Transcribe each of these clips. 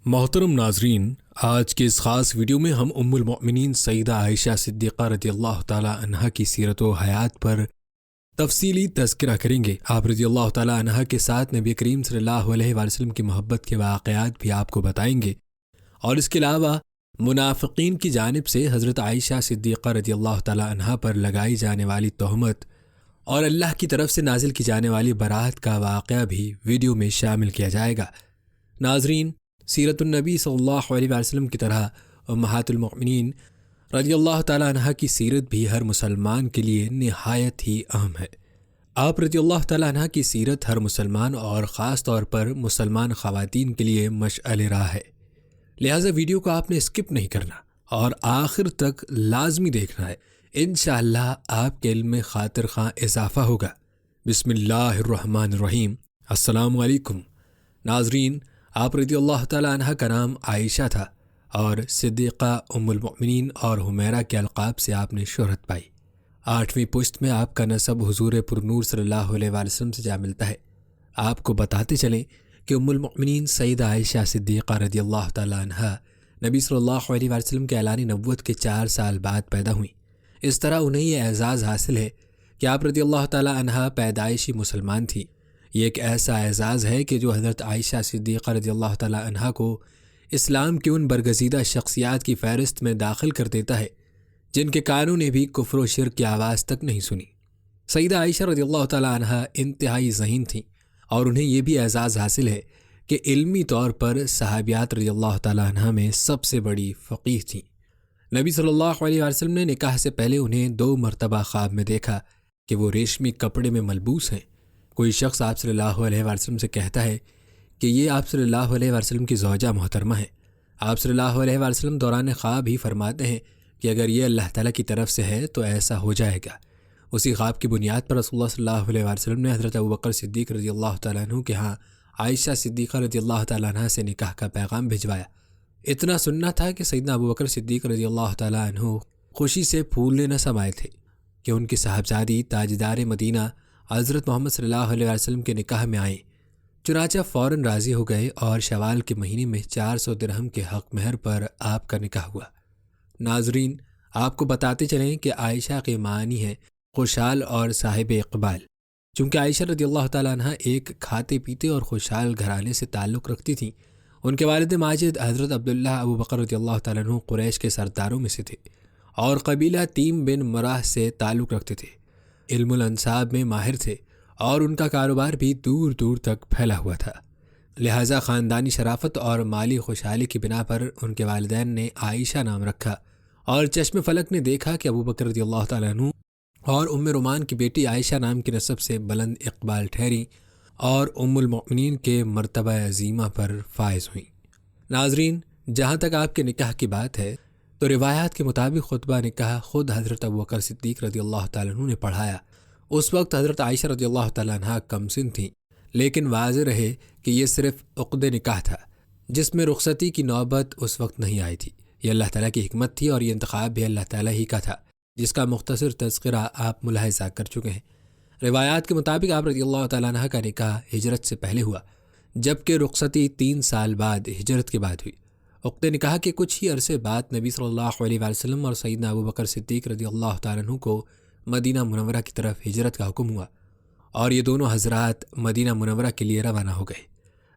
محترم ناظرین، آج کے اس خاص ویڈیو میں ہم ام المؤمنین سیدہ عائشہ صدیقہ رضی اللہ تعالی عنہا کی سیرت و حیات پر تفصیلی تذکرہ کریں گے۔ آپ رضی اللہ تعالی عنہا کے ساتھ نبی کریم صلی اللہ علیہ وآلہ وسلم کی محبت کے واقعات بھی آپ کو بتائیں گے، اور اس کے علاوہ منافقین کی جانب سے حضرت عائشہ صدیقہ رضی اللہ تعالی عنہا پر لگائی جانے والی تہمت اور اللہ کی طرف سے نازل کی جانے والی برات کا واقعہ بھی ویڈیو میں شامل کیا جائے گا۔ ناظرین، سیرت النبی صلی اللہ علیہ وآلہ وسلم کی طرح امہات المؤمنین رضی اللہ تعالی عنہ کی سیرت بھی ہر مسلمان کے لیے نہایت ہی اہم ہے۔ آپ رضی اللہ تعالی عنہ کی سیرت ہر مسلمان اور خاص طور پر مسلمان خواتین کے لیے مشعل راہ ہے، لہٰذا ویڈیو کو آپ نے اسکپ نہیں کرنا اور آخر تک لازمی دیکھنا ہے۔ انشاءاللہ آپ کے علم میں خاطر خواہ اضافہ ہوگا۔ بسم اللہ الرحمن الرحیم۔ السلام علیکم ناظرین، آپ رضی اللہ تعالی عنہ کا نام عائشہ تھا اور صدیقہ، ام المؤمنین اور حمیرہ کے القاب سے آپ نے شہرت پائی۔ 8ویں پشت میں آپ کا نسب حضور پرنور صلی اللہ علیہ وآلہ وسلم سے جا ملتا ہے۔ آپ کو بتاتے چلیں کہ ام المؤمنین سیدہ عائشہ صدیقہ رضی اللہ تعالی عنہ نبی صلی اللہ علیہ وآلہ وسلم کے اعلان نبوت کے 4 سال بعد پیدا ہوئیں۔ اس طرح انہیں یہ اعزاز حاصل ہے کہ آپ رضی اللہ تعالی عنہ پیدائشی مسلمان تھی۔ یہ ایک ایسا اعزاز ہے کہ جو حضرت عائشہ صدیقہ رضی اللہ تعالی عنہ کو اسلام کی ان برگزیدہ شخصیات کی فہرست میں داخل کر دیتا ہے جن کے کانوں نے بھی کفر و شرک کی آواز تک نہیں سنی۔ سیدہ عائشہ رضی اللہ تعالی عنہ انتہائی ذہین تھیں اور انہیں یہ بھی اعزاز حاصل ہے کہ علمی طور پر صحابیات رضی اللہ تعالی عنہ میں سب سے بڑی فقیہ تھیں۔ نبی صلی اللہ علیہ وسلم نے نکاح سے پہلے انہیں 2 مرتبہ خواب میں دیکھا کہ وہ ریشمی کپڑے میں ملبوس ہیں۔ کوئی شخص آپ صلی اللہ علیہ وسلم سے کہتا ہے کہ یہ آپ صلی اللہ علیہ وسلم کی زوجہ محترمہ ہے۔ آپ صلی اللہ علیہ وسلم دوران خواب ہی فرماتے ہیں کہ اگر یہ اللہ تعالیٰ کی طرف سے ہے تو ایسا ہو جائے گا۔ اسی خواب کی بنیاد پر رسول اللہ صلی اللہ علیہ وسلم نے حضرت ابوبکر صدیق رضی اللہ تعالیٰ عنہ کے ہاں عائشہ صدیقہ رضی اللہ تعالیٰ عنہ سے نکاح کا پیغام بھجوایا۔ اتنا سننا تھا کہ سیدنا ابوبکر صدیق رضی اللہ تعالیٰ عنہ خوشی سے پھولنے نہ سمائے تھے کہ ان کی صاحبزادی تاجدار مدینہ حضرت محمد صلی اللہ علیہ وسلم کے نکاح میں آئیں۔ چنانچہ فوراً راضی ہو گئے اور شوال کے مہینے میں 400 درہم کے حق مہر پر آپ کا نکاح ہوا۔ ناظرین، آپ کو بتاتے چلیں کہ عائشہ کے معنی ہے خوشحال اور صاحب اقبال۔ چونکہ عائشہ رضی اللہ تعالیٰ عنہ ایک کھاتے پیتے اور خوشحال گھرانے سے تعلق رکھتی تھیں۔ ان کے والد ماجد حضرت عبداللہ ابوبکر رضی اللہ تعالیٰ عنہ قریش کے سرداروں میں سے تھے اور قبیلہ تیم بن مراہ سے تعلق رکھتے تھے۔ علم الانساب میں ماہر تھے اور ان کا کاروبار بھی دور دور تک پھیلا ہوا تھا، لہٰذا خاندانی شرافت اور مالی خوشحالی کی بنا پر ان کے والدین نے عائشہ نام رکھا، اور چشم فلک نے دیکھا کہ ابوبکر رضی اللہ تعالیٰ عنہ اور ام رومان کی بیٹی عائشہ نام کی نسب سے بلند اقبال ٹھہری اور ام المؤمنین کے مرتبہ عظیمہ پر فائز ہوئیں۔ ناظرین، جہاں تک آپ کے نکاح کی بات ہے تو روایات کے مطابق خطبہ نکاح خود حضرت ابوبکر صدیق رضی اللہ تعالیٰ عنہ نے پڑھایا۔ اس وقت حضرت عائشہ رضی اللہ تعالیٰ عنہ کم سن تھیں، لیکن واضح رہے کہ یہ صرف عقد نکاح تھا جس میں رخصتی کی نوبت اس وقت نہیں آئی تھی۔ یہ اللہ تعالیٰ کی حکمت تھی اور یہ انتخاب بھی اللہ تعالیٰ ہی کا تھا، جس کا مختصر تذکرہ آپ ملاحظہ کر چکے ہیں۔ روایات کے مطابق آپ رضی اللہ تعالیٰ عنہ کا نکاح ہجرت سے پہلے ہوا، جبکہ رخصتی 3 سال بعد ہجرت کے بعد ہوئی۔ عقد نکاح کے کچھ ہی عرصے بعد نبی صلی اللہ علیہ وآلہ وسلم اور سیدنا ابوبکر صدیق رضی اللہ تعالیٰ عنہ کو مدینہ منورہ کی طرف ہجرت کا حکم ہوا اور یہ دونوں حضرات مدینہ منورہ کے لیے روانہ ہو گئے۔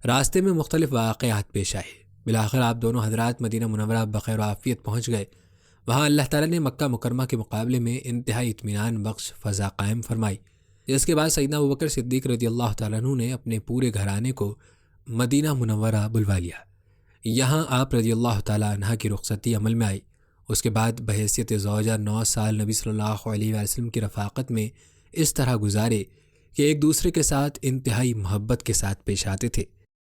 راستے میں مختلف واقعات پیش آئے، بالآخر آپ دونوں حضرات مدینہ منورہ بخیر و عافیت پہنچ گئے۔ وہاں اللہ تعالیٰ نے مکہ مکرمہ کے مقابلے میں انتہائی اطمینان بخش فضا قائم فرمائی، جس کے بعد سیدنا ابوبکر صدیق رضی اللہ تعالیٰ عنہ نے اپنے پورے گھرانے کو مدینہ منورہ بلوا لیا۔ یہاں آپ رضی اللہ تعالیٰ عنہ کی رخصتی عمل میں آئی۔ اس کے بعد بحیثیت زوجہ 9 سال نبی صلی اللہ علیہ وآلہ وسلم کی رفاقت میں اس طرح گزارے کہ ایک دوسرے کے ساتھ انتہائی محبت کے ساتھ پیش آتے تھے۔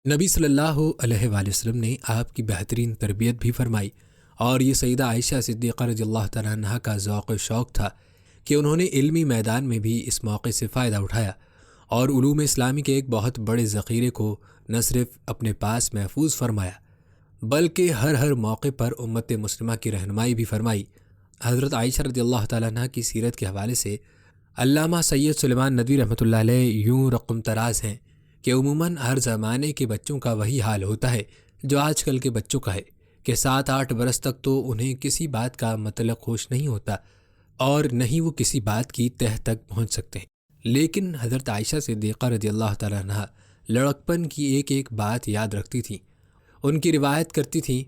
نبی صلی اللہ علیہ وآلہ وسلم نے آپ کی بہترین تربیت بھی فرمائی، اور یہ سیدہ عائشہ صدیقہ رضی اللہ تعالیٰ عنہ کا ذوق و شوق تھا کہ انہوں نے علمی میدان میں بھی اس موقع سے فائدہ اٹھایا اور علوم اسلامی کے ایک بہت بڑے ذخیرے کو نہ صرف اپنے پاس محفوظ فرمایا بلکہ ہر موقع پر امت مسلمہ کی رہنمائی بھی فرمائی۔ حضرت عائشہ رضی اللہ تعالیٰ عنہ کی سیرت کے حوالے سے علامہ سید سلیمان ندوی رحمۃ اللہ علیہ یوں رقم تراز ہیں کہ عموماً ہر زمانے کے بچوں کا وہی حال ہوتا ہے جو آج کل کے بچوں کا ہے کہ 7-8 برس تک تو انہیں کسی بات کا مطلق ہوش نہیں ہوتا اور نہ ہی وہ کسی بات کی تہ تک پہنچ سکتے ہیں۔ لیکن حضرت عائشہ صدیقہ رضی اللہ تعالیٰ عنہ لڑکپن کی ایک ایک بات یاد رکھتی تھیں، ان کی روایت کرتی تھیں،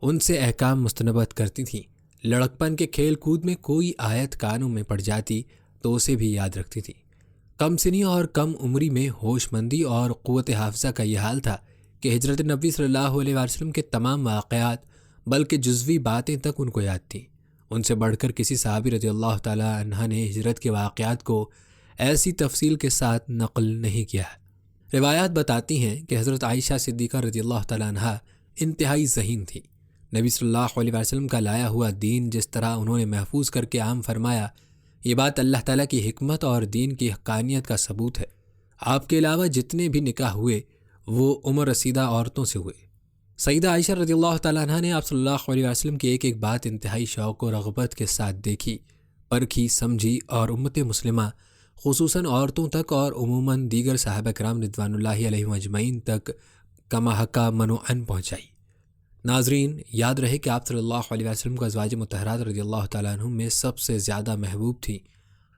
ان سے احکام مستنبط کرتی تھیں۔ لڑکپن کے کھیل کود میں کوئی آیت کانوں میں پڑ جاتی تو اسے بھی یاد رکھتی تھی۔ کم سنی اور کم عمری میں ہوش مندی اور قوت حافظہ کا یہ حال تھا کہ ہجرت نبی صلی اللہ علیہ وسلم کے تمام واقعات بلکہ جزوی باتیں تک ان کو یاد تھیں۔ ان سے بڑھ کر کسی صحابی رضی اللہ تعالیٰ عنہ نے ہجرت کے واقعات کو ایسی تفصیل کے ساتھ نقل نہیں کیا ہے۔ روایات بتاتی ہیں کہ حضرت عائشہ صدیقہ رضی اللہ تعالیٰ عنہ انتہائی ذہین تھی۔ نبی صلی اللہ علیہ وسلم کا لایا ہوا دین جس طرح انہوں نے محفوظ کر کے عام فرمایا، یہ بات اللہ تعالیٰ کی حکمت اور دین کی حقانیت کا ثبوت ہے۔ آپ کے علاوہ جتنے بھی نکاح ہوئے وہ عمر رسیدہ عورتوں سے ہوئے۔ سیدہ عائشہ رضی اللہ تعالیٰ عنہ نے آپ صلی اللہ علیہ وسلم کی ایک ایک بات انتہائی شوق و رغبت کے ساتھ دیکھی، پرکھی، سمجھی اور امت مسلمہ خصوصاً عورتوں تک اور عموماً دیگر صحابہ کرام رضوان اللہ علیہم اجمعین تک کما حقہ منوعاً پہنچائی۔ ناظرین، یاد رہے کہ آپ صلی اللہ علیہ وسلم کو ازواج مطہرات رضی اللہ تعالیٰ عنہ میں سب سے زیادہ محبوب تھی۔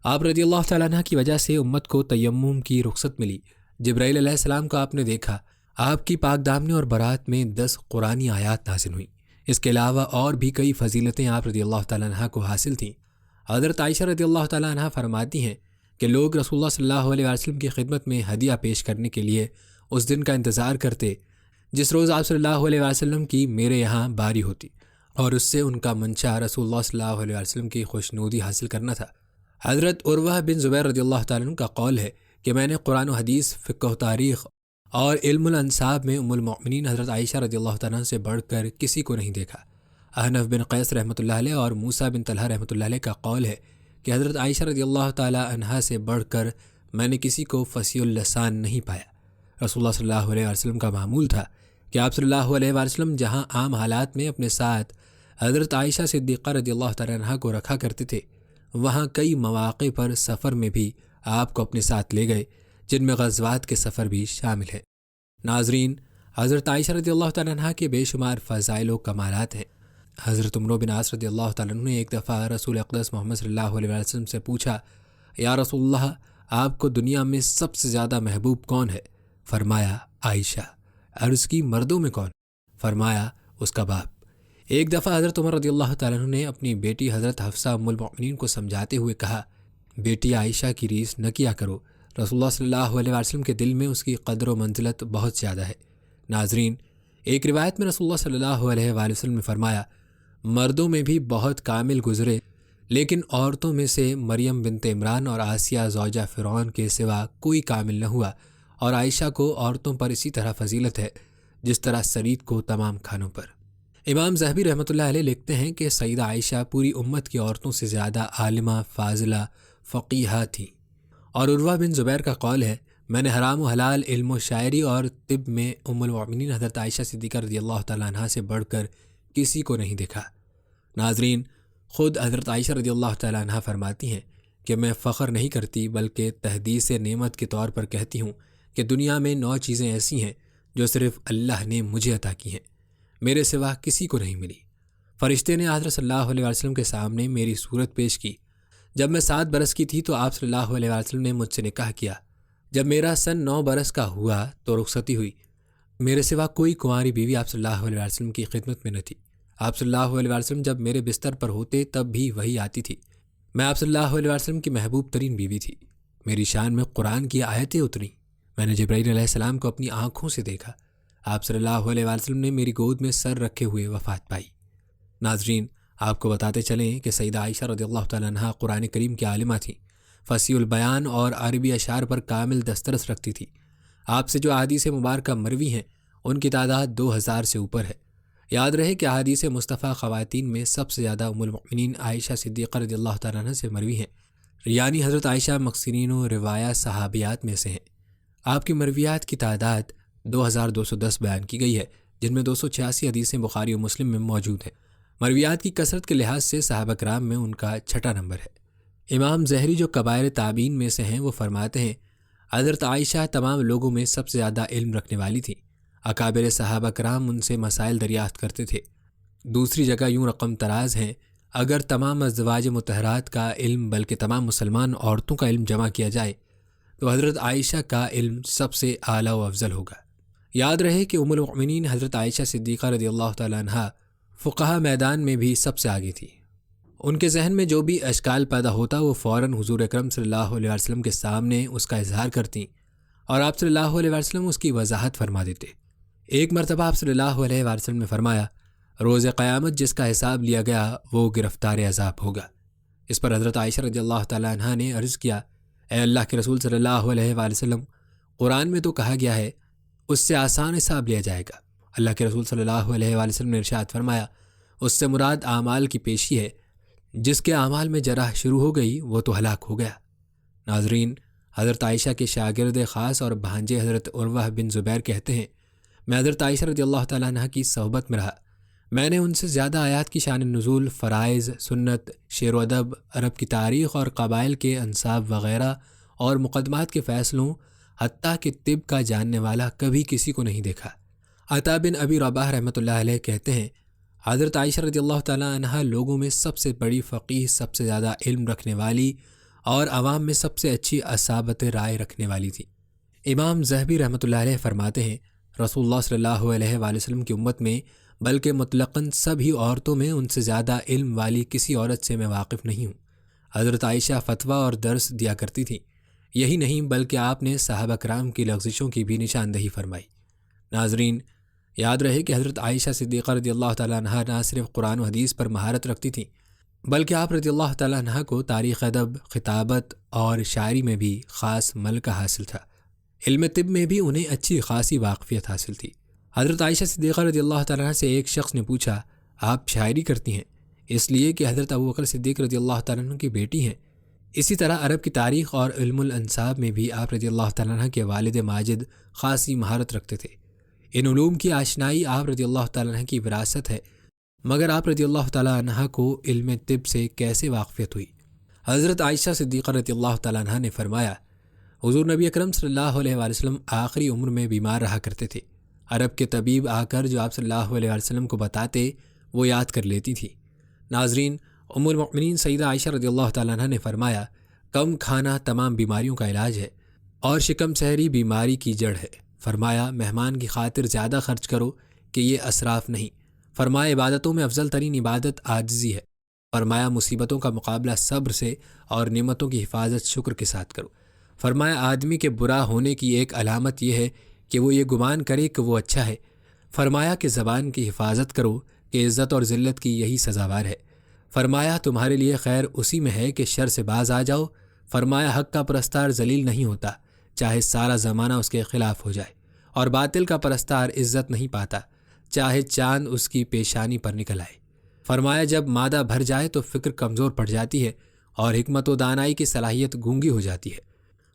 آپ رضی اللہ تعالیٰ عنہ کی وجہ سے امت کو تیمم کی رخصت ملی۔ جبرائیل علیہ السلام کو آپ نے دیکھا، آپ کی پاک دامنی اور برات میں 10 قرآنی آیات نازل ہوئیں۔ اس کے علاوہ اور بھی کئی فضیلتیں آپ رضی اللہ تعالیٰ عنہ کو حاصل تھیں۔ حضرت عائشہ رضی اللہ تعالیٰ عنہ فرماتی ہیں کہ لوگ رسول اللہ صلی اللہ علیہ وسلم کی خدمت میں ہدیہ پیش کرنے کے لیے اس دن کا انتظار کرتے جس روز آپ صلی اللہ علیہ وسلم کی میرے یہاں باری ہوتی، اور اس سے ان کا منشا رسول اللہ صلی اللہ علیہ وسلم کی خوشنودی حاصل کرنا تھا۔ حضرت عروہ بن زبیر رضی اللہ تعالیٰ عنہ کا قول ہے کہ میں نے قرآن و حدیث، فقہ و تاریخ اور علم الانصاب میں ام المؤمنین حضرت عائشہ رضی اللہ تعالیٰ عنہ سے بڑھ کر کسی کو نہیں دیکھا۔ احنف بن قیس رحمۃ اللہ علیہ اور موسیٰ بن طلحہ رحمۃ اللہ علیہ کا قول ہے کہ حضرت عائشہ رضی اللہ تعالیٰ عنہ سے بڑھ کر میں نے کسی کو فصیح اللسان نہیں پایا۔ رسول اللہ صلی اللہ علیہ وسلم کا معمول تھا کہ آپ صلی اللہ علیہ وسلم جہاں عام حالات میں اپنے ساتھ حضرت عائشہ صدیقہ رضی اللہ تعالیٰ عنہ کو رکھا کرتے تھے، وہاں کئی مواقع پر سفر میں بھی آپ کو اپنے ساتھ لے گئے، جن میں غزوات کے سفر بھی شامل ہے۔ ناظرین، حضرت عائشہ رضی اللہ تعالیٰ عنہ کے بے شمار فضائل و کمالات ہیں۔ حضرت عمرو بن عاص رضی اللہ تعالیٰ عنہ نے ایک دفعہ رسول اقدس محمد صلی اللہ علیہ وسلم سے پوچھا، یا رسول اللہ، آپ کو دنیا میں سب سے زیادہ محبوب کون ہے؟ فرمایا عائشہ۔ عرض کی مردوں میں کون؟ فرمایا اس کا باپ۔ ایک دفعہ حضرت عمر رضی اللہ تعالیٰ عنہ نے اپنی بیٹی حضرت حفصہ ام المؤمنین کو سمجھاتے ہوئے کہا، بیٹی عائشہ کی ریس نہ کیا کرو، رسول اللہ صلی اللہ علیہ وسلم کے دل میں اس کی قدر و منزلت بہت زیادہ ہے۔ ناظرین، ایک روایت میں رسول اللہ صلی اللہ علیہ وسلم نے فرمایا، مردوں میں بھی بہت کامل گزرے، لیکن عورتوں میں سے مریم بنت عمران اور آسیہ زوجہ فرعون کے سوا کوئی کامل نہ ہوا، اور عائشہ کو عورتوں پر اسی طرح فضیلت ہے جس طرح سرید کو تمام کھانوں پر۔ امام ذہبی رحمۃ اللہ علیہ لکھتے ہیں کہ سیدہ عائشہ پوری امت کی عورتوں سے زیادہ عالمہ، فاضلہ، فقیہہ تھیں۔ اور عروہ بن زبیر کا قول ہے، میں نے حرام و حلال، علم و شاعری اور طب میں ام المؤمنین حضرت عائشہ صدیقہ رضی اللہ تعالیٰ عنہ سے بڑھ کر کسی کو نہیں دیکھا۔ ناظرین، خود حضرت عائشہ رضی اللہ تعالیٰ عنہ فرماتی ہیں کہ میں فخر نہیں کرتی بلکہ تحدیث نعمت کے طور پر کہتی ہوں کہ دنیا میں 9 چیزیں ایسی ہیں جو صرف اللہ نے مجھے عطا کی ہیں، میرے سوا کسی کو نہیں ملی۔ فرشتے نے حضرت صلی اللہ علیہ وسلم کے سامنے میری صورت پیش کی۔ جب میں 7 برس کی تھی تو آپ صلی اللہ علیہ وسلم نے مجھ سے نکاح کیا۔ جب میرا سن 9 برس کا ہوا تو رخصتی ہوئی۔ میرے سوا کوئی کنواری بیوی آپ صلی اللہ علیہ وسلم کی خدمت میں نہ تھی۔ آپ صلی اللہ علیہ وسلم جب میرے بستر پر ہوتے تب بھی وہی آتی تھی۔ میں آپ صلی اللہ علیہ وسلم کی محبوب ترین بیوی تھی۔ میری شان میں قرآن کی آیتیں اتریں۔ میں نے جبرائیل علیہ السلام کو اپنی آنکھوں سے دیکھا۔ آپ صلی اللہ علیہ وسلم نے میری گود میں سر رکھے ہوئے وفات پائی۔ ناظرین، آپ کو بتاتے چلیں کہ سیدہ عائشہ رضی اللہ تعالیٰ عنہ قرآن کریم کی عالمہ تھیں، فصیح البیان اور عربی اشعار پر کامل دسترس رکھتی تھی۔ آپ سے جو احادیث مبارکہ مروی ہیں ان کی تعداد 2000 سے اوپر ہے۔ یاد رہے کہ احادیث مصطفیٰ خواتین میں سب سے زیادہ ام المؤمنین عائشہ صدیقہ رضی اللہ تعالیٰ عنہ سے مروی ہیں، یعنی حضرت عائشہ مکثرین و روایات صحابیات میں سے ہیں۔ آپ کی مرویات کی تعداد 2210 بیان کی گئی ہے، جن میں 286 حدیثیں بخاری و مسلم میں موجود ہیں۔ مرویات کی کثرت کے لحاظ سے صحابہ کرام میں ان کا 6واں نمبر ہے۔ امام زہری جو کبائر تابعین میں سے ہیں وہ فرماتے ہیں، حضرت عائشہ تمام لوگوں میں سب سے زیادہ علم رکھنے والی تھی۔ اکابر صحابہ کرام ان سے مسائل دریافت کرتے تھے۔ دوسری جگہ یوں رقم تراز ہیں، اگر تمام ازواج مطہرات کا علم بلکہ تمام مسلمان عورتوں کا علم جمع کیا جائے تو حضرت عائشہ کا علم سب سے اعلیٰ و افضل ہوگا۔ یاد رہے کہ ام المؤمنین حضرت عائشہ صدیقہ رضی اللہ تعالیٰ عنہا فقہا میدان میں بھی سب سے آگے تھی۔ ان کے ذہن میں جو بھی اشکال پیدا ہوتا وہ فوراً حضور اکرم صلی اللہ علیہ وسلم کے سامنے اس کا اظہار کرتیں اور آپ صلی اللہ علیہ وسلم اس کی وضاحت فرما دیتے۔ ایک مرتبہ آپ صلی اللہ علیہ وسلم نے فرمایا، روز قیامت جس کا حساب لیا گیا وہ گرفتار عذاب ہوگا۔ اس پر حضرت عائشہ رضی اللہ تعالیٰ عنہا نے عرض کیا، اے اللہ کے رسول صلی اللہ علیہ وسلم، قرآن میں تو کہا گیا ہے اس سے آسان حساب لیا جائے گا۔ اللہ کے رسول صلی اللہ علیہ وسلم نے ارشاد فرمایا، اس سے مراد اعمال کی پیشی ہے، جس کے اعمال میں جرح شروع ہو گئی وہ تو ہلاک ہو گیا۔ ناظرین، حضرت عائشہ کے شاگرد خاص اور بھانجے حضرت عروہ بن زبیر کہتے ہیں، میں حضرت عائشہ رضی اللہ تعالیٰ عنہ کی صحبت میں رہا، میں نے ان سے زیادہ آیات کی شان نزول، فرائض، سنت، شعر و ادب، عرب کی تاریخ اور قبائل کے انصاب وغیرہ اور مقدمات کے فیصلوں حتیٰ کہ طب کا جاننے والا کبھی کسی کو نہیں دیکھا۔ عطا بن ابی رباح رحمۃ اللہ علیہ کہتے ہیں، حضرت عائشہ رضی اللہ تعالیٰ عنہ لوگوں میں سب سے بڑی فقیہ، سب سے زیادہ علم رکھنے والی اور عوام میں سب سے اچھی اصابت رائے رکھنے والی تھی۔ امام ذہبی رحمۃ اللہ علیہ فرماتے ہیں، رسول اللہ صلی اللہ علیہ وآلہ وسلم کی امت میں بلکہ مطلقاً سبھی عورتوں میں ان سے زیادہ علم والی کسی عورت سے میں واقف نہیں ہوں۔ حضرت عائشہ فتویٰ اور درس دیا کرتی تھیں، یہی نہیں بلکہ آپ نے صحابہ کرام کی لغزشوں کی بھی نشاندہی فرمائی۔ ناظرین، یاد رہے کہ حضرت عائشہ صدیقہ رضی اللہ تعالیٰ عنہ نہ صرف قرآن و حدیث پر مہارت رکھتی تھیں بلکہ آپ رضی اللہ تعالیٰ عنہ کو تاریخ، ادب، خطابت اور شاعری میں بھی خاص ملکہ حاصل تھا۔ علم طب میں بھی انہیں اچھی خاصی واقفیت حاصل تھی۔ حضرت عائشہ صدیقہ رضی اللہ تعالیٰ عنہ سے ایک شخص نے پوچھا، آپ شاعری کرتی ہیں؟ اس لیے کہ حضرت ابوبکر صدیق رضی اللہ تعالیٰ عنہ کی بیٹی ہیں۔ اسی طرح عرب کی تاریخ اور علم الانصاب میں بھی آپ رضی اللہ تعالیٰ عنہ کے والد ماجد خاصی مہارت رکھتے تھے۔ ان علوم کی آشنائی آپ رضی اللہ تعالیٰ عنہ کی وراثت ہے، مگر آپ رضی اللہ تعالیٰ عنہ کو علم طب سے کیسے واقفیت ہوئی؟ حضرت عائشہ صدیقہ رضی اللہ تعالیٰ عنہ نے فرمایا، حضور نبی اکرم صلی اللہ علیہ وسلم آخری عمر میں بیمار رہا کرتے تھے۔ عرب کے طبیب آ کر جو آپ صلی اللہ علیہ وسلم کو بتاتے وہ یاد کر لیتی تھی۔ ناظرین، ام المؤمنین سیدہ عائشہ رضی اللہ تعالیٰ عنہ نے فرمایا، کم کھانا تمام بیماریوں کا علاج ہے اور شکم سحری بیماری کی جڑ ہے۔ فرمایا، مہمان کی خاطر زیادہ خرچ کرو کہ یہ اسراف نہیں۔ فرمایا، عبادتوں میں افضل ترین عبادت عاجزی ہے۔ فرمایا، مصیبتوں کا مقابلہ صبر سے اور نعمتوں کی حفاظت شکر کے ساتھ کرو۔ فرمایا، آدمی کے برا ہونے کی ایک علامت یہ ہے کہ وہ یہ گمان کرے کہ وہ اچھا ہے۔ فرمایا کہ زبان کی حفاظت کرو کہ عزت اور ذلت کی یہی سزاوار ہے۔ فرمایا، تمہارے لیے خیر اسی میں ہے کہ شر سے باز آ جاؤ۔ فرمایا، حق کا پرستار ذلیل نہیں ہوتا چاہے سارا زمانہ اس کے خلاف ہو جائے، اور باطل کا پرستار عزت نہیں پاتا چاہے چاند اس کی پیشانی پر نکل آئے۔ فرمایا، جب معدہ بھر جائے تو فکر کمزور پڑ جاتی ہے اور حکمت و دانائی کی صلاحیت گونگی ہو جاتی ہے۔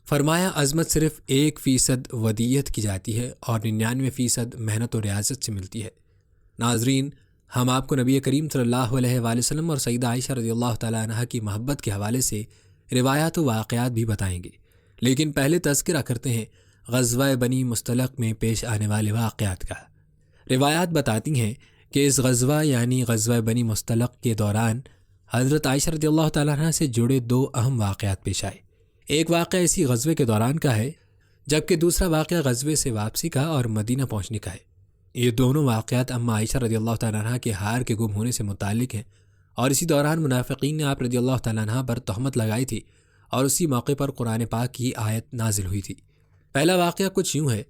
فرمایا، عظمت صرف 1% ودیت کی جاتی ہے اور 99% محنت و ریاضت سے ملتی ہے۔ ناظرین، ہم آپ کو نبی کریم صلی اللہ علیہ وآلہ وسلم اور سیدہ عائشہ رضی اللہ تعالیٰ عنہ کی محبت کے حوالے سے روایات و واقعات بھی بتائیں گے، لیکن پہلے تذکرہ کرتے ہیں غزوہ بنی مستلق میں پیش آنے والے واقعات کا۔ روایات بتاتی ہیں کہ اس غزوہ یعنی غزوہ بنی مستلق کے دوران حضرت عائشہ رضی اللہ تعالیٰ عنہ سے جڑے 2 اہم واقعات پیش آئے۔ ایک واقعہ اسی غزوے کے دوران کا ہے، جبکہ دوسرا واقعہ غزوے سے واپسی کا اور مدینہ پہنچنے کا ہے۔ یہ دونوں واقعات اما عائشہ رضی اللہ تعالیٰ عنہ کے ہار کے گم ہونے سے متعلق ہیں، اور اسی دوران منافقین نے آپ رضی اللہ تعالیٰ عنہ پر تہمت لگائی تھی اور اسی موقع پر قرآن پاک کی آیت نازل ہوئی تھی۔ پہلا واقعہ کچھ یوں ہے،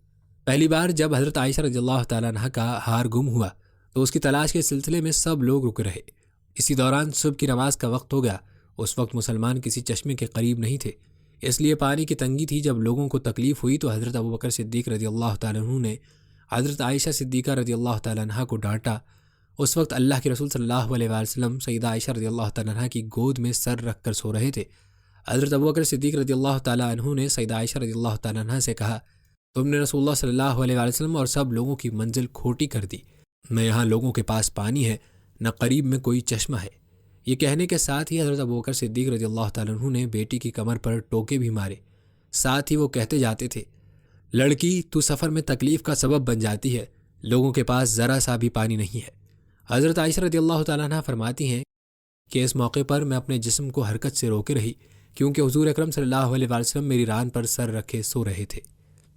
پہلی بار جب حضرت عائشہ رضی اللہ تعالیٰ عنہ کا ہار گم ہوا تو اس کی تلاش کے سلسلے میں سب لوگ رکے رہے۔ اسی دوران صبح کی نماز کا وقت ہو گیا۔ اس وقت مسلمان کسی چشمے کے قریب نہیں تھے، اس لیے پانی کی تنگی تھی۔ جب لوگوں کو تکلیف ہوئی تو حضرت ابوبکر صدیق رضی اللہ تعالیٰ عنہ نے حضرت عائشہ صدیقہ رضی اللہ تعالیٰ عنہ کو ڈانٹا۔ اس وقت اللہ کے رسول صلی اللہ علیہ وسلم سیدہ عائشہ رضی اللہ تعالیٰ عنہ کی گود میں سر رکھ کر سو رہے تھے۔ حضرت ابوبکر صدیق رضی اللہ تعالیٰ عنہ نے سیدہ عائشہ رضی اللہ تعالیٰ عنہ سے کہا، تم نے رسول اللہ صلی اللہ علیہ وسلم اور سب لوگوں کی منزل کھوٹی کر دی۔ نہ یہاں لوگوں کے پاس پانی ہے، نہ قریب میں کوئی چشمہ ہے۔ یہ کہنے کے ساتھ ہی حضرت ابوبکر صدیق رضی اللہ تعالیٰ عنہ نے بیٹی کی کمر پر ٹوکے بھی مارے۔ ساتھ ہی وہ کہتے جاتے تھے، لڑکی تو سفر میں تکلیف کا سبب بن جاتی ہے، لوگوں کے پاس ذرا سا بھی پانی نہیں ہے۔ حضرت عائشہ رضی اللہ تعالیٰ عنہ فرماتی ہیں کہ اس موقع پر میں اپنے جسم کو حرکت سے روکے رہی، کیونکہ حضور اکرم صلی اللہ علیہ وسلم میری ران پر سر رکھے سو رہے تھے۔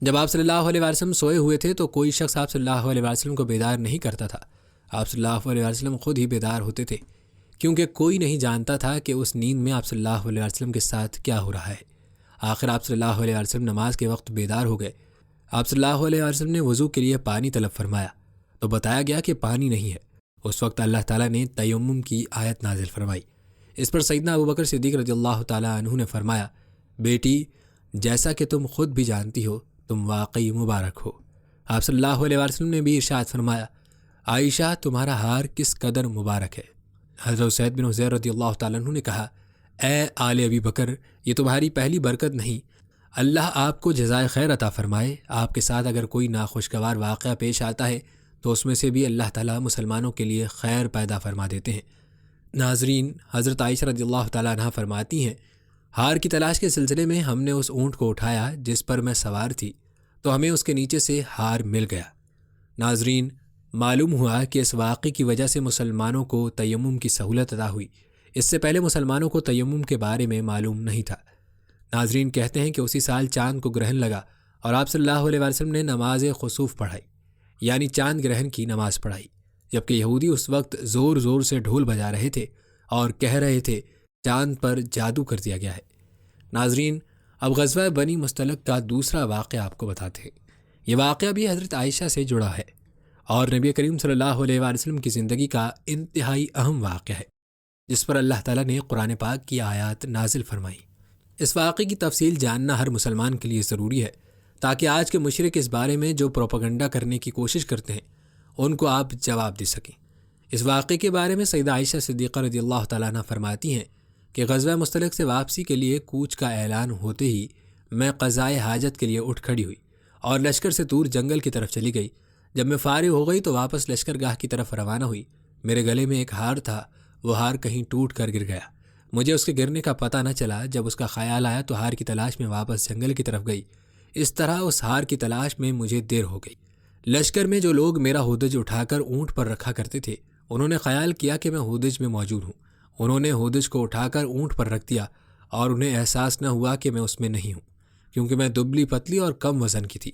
جب آپ صلی اللہ علیہ وسلم سوئے ہوئے تھے تو کوئی شخص آپ صلی اللہ علیہ وسلم کو بیدار نہیں کرتا تھا۔ آپ صلی اللہ علیہ وسلم خود ہی بیدار ہوتے تھے، کیونکہ کوئی نہیں جانتا تھا کہ اس نیند میں آپ صلی اللہ علیہ وسلم کے ساتھ کیا ہو رہا ہے۔ آخر آپ صلی اللہ علیہ وسلم نماز کے وقت بیدار ہو گئے۔ آپ صلی اللہ علیہ وسلم نے وضو کے لیے پانی طلب فرمایا تو بتایا گیا کہ پانی نہیں ہے۔ اس وقت اللہ تعالیٰ نے تیمم کی آیت نازل فرمائی۔ اس پر سیدنا ابوبکر صدیق رضی اللہ تعالیٰ عنہ نے فرمایا، بیٹی، جیسا کہ تم خود بھی جانتی ہو، تم واقعی مبارک ہو۔ آپ صلی اللہ علیہ وسلم نے بھی ارشاد فرمایا، عائشہ تمہارا ہار کس قدر مبارک ہے۔ حضرت سعید بن حضیر رضی اللہ تعالیٰ عنہ نے کہا، اے آل ابی بکر، یہ تمہاری پہلی برکت نہیں، اللہ آپ کو جزائے خیر عطا فرمائے۔ آپ کے ساتھ اگر کوئی ناخوشگوار واقعہ پیش آتا ہے تو اس میں سے بھی اللہ تعالیٰ مسلمانوں کے لیے خیر پیدا فرما دیتے ہیں۔ ناظرین، حضرت عائشہ رضی اللہ تعالیٰ عنہ فرماتی ہیں، ہار کی تلاش کے سلسلے میں ہم نے اس اونٹ کو اٹھایا جس پر میں سوار تھی، تو ہمیں اس کے نیچے سے ہار مل گیا۔ ناظرین، معلوم ہوا کہ اس واقعے کی وجہ سے مسلمانوں کو تیمم کی سہولت عطا ہوئی۔ اس سے پہلے مسلمانوں کو تیمم کے بارے میں معلوم نہیں تھا۔ ناظرین کہتے ہیں کہ اسی سال چاند کو گرہن لگا اور آپ صلی اللہ علیہ وسلم نے نماز خسوف پڑھائی، یعنی چاند گرہن کی نماز پڑھائی، جبکہ یہودی اس وقت زور زور سے ڈھول بجا رہے تھے اور کہہ رہے تھے چاند پر جادو کر دیا گیا ہے۔ ناظرین، اب غزوہ بنی مستلق کا دوسرا واقعہ آپ کو بتاتے ہیں۔ یہ واقعہ بھی حضرت عائشہ سے جڑا ہے اور نبی کریم صلی اللہ علیہ وسلم کی زندگی کا انتہائی اہم واقعہ ہے، جس پر اللہ تعالیٰ نے قرآن پاک کی آیات نازل فرمائی۔ اس واقعے کی تفصیل جاننا ہر مسلمان کے لیے ضروری ہے، تاکہ آج کے مشرک اس بارے میں جو پروپیگنڈا کرنے کی کوشش کرتے ہیں ان کو آپ جواب دے سکیں۔ اس واقعے کے بارے میں سیدہ عائشہ صدیقہ رضی اللہ تعالیٰ عنہ فرماتی ہیں کہ غزوہ مستلق سے واپسی کے لیے کوچ کا اعلان ہوتے ہی میں قضائے حاجت کے لیے اٹھ کھڑی ہوئی اور لشکر سے دور جنگل کی طرف چلی گئی۔ جب میں فارغ ہو گئی تو واپس لشکر گاہ کی طرف روانہ ہوئی۔ میرے گلے میں ایک ہار تھا، وہ ہار کہیں ٹوٹ کر گر گیا۔ مجھے اس کے گرنے کا پتہ نہ چلا۔ جب اس کا خیال آیا تو ہار کی تلاش میں واپس جنگل کی طرف گئی۔ اس طرح اس ہار کی تلاش میں مجھے دیر ہو گئی۔ لشکر میں جو لوگ میرا ہودج اٹھا کر اونٹ پر رکھا کرتے تھے، انہوں نے خیال کیا کہ میں ہودج میں موجود ہوں۔ انہوں نے ہودج کو اٹھا کر اونٹ پر رکھ دیا اور انہیں احساس نہ ہوا کہ میں اس میں نہیں ہوں، کیونکہ میں دبلی پتلی اور کم وزن کی تھی۔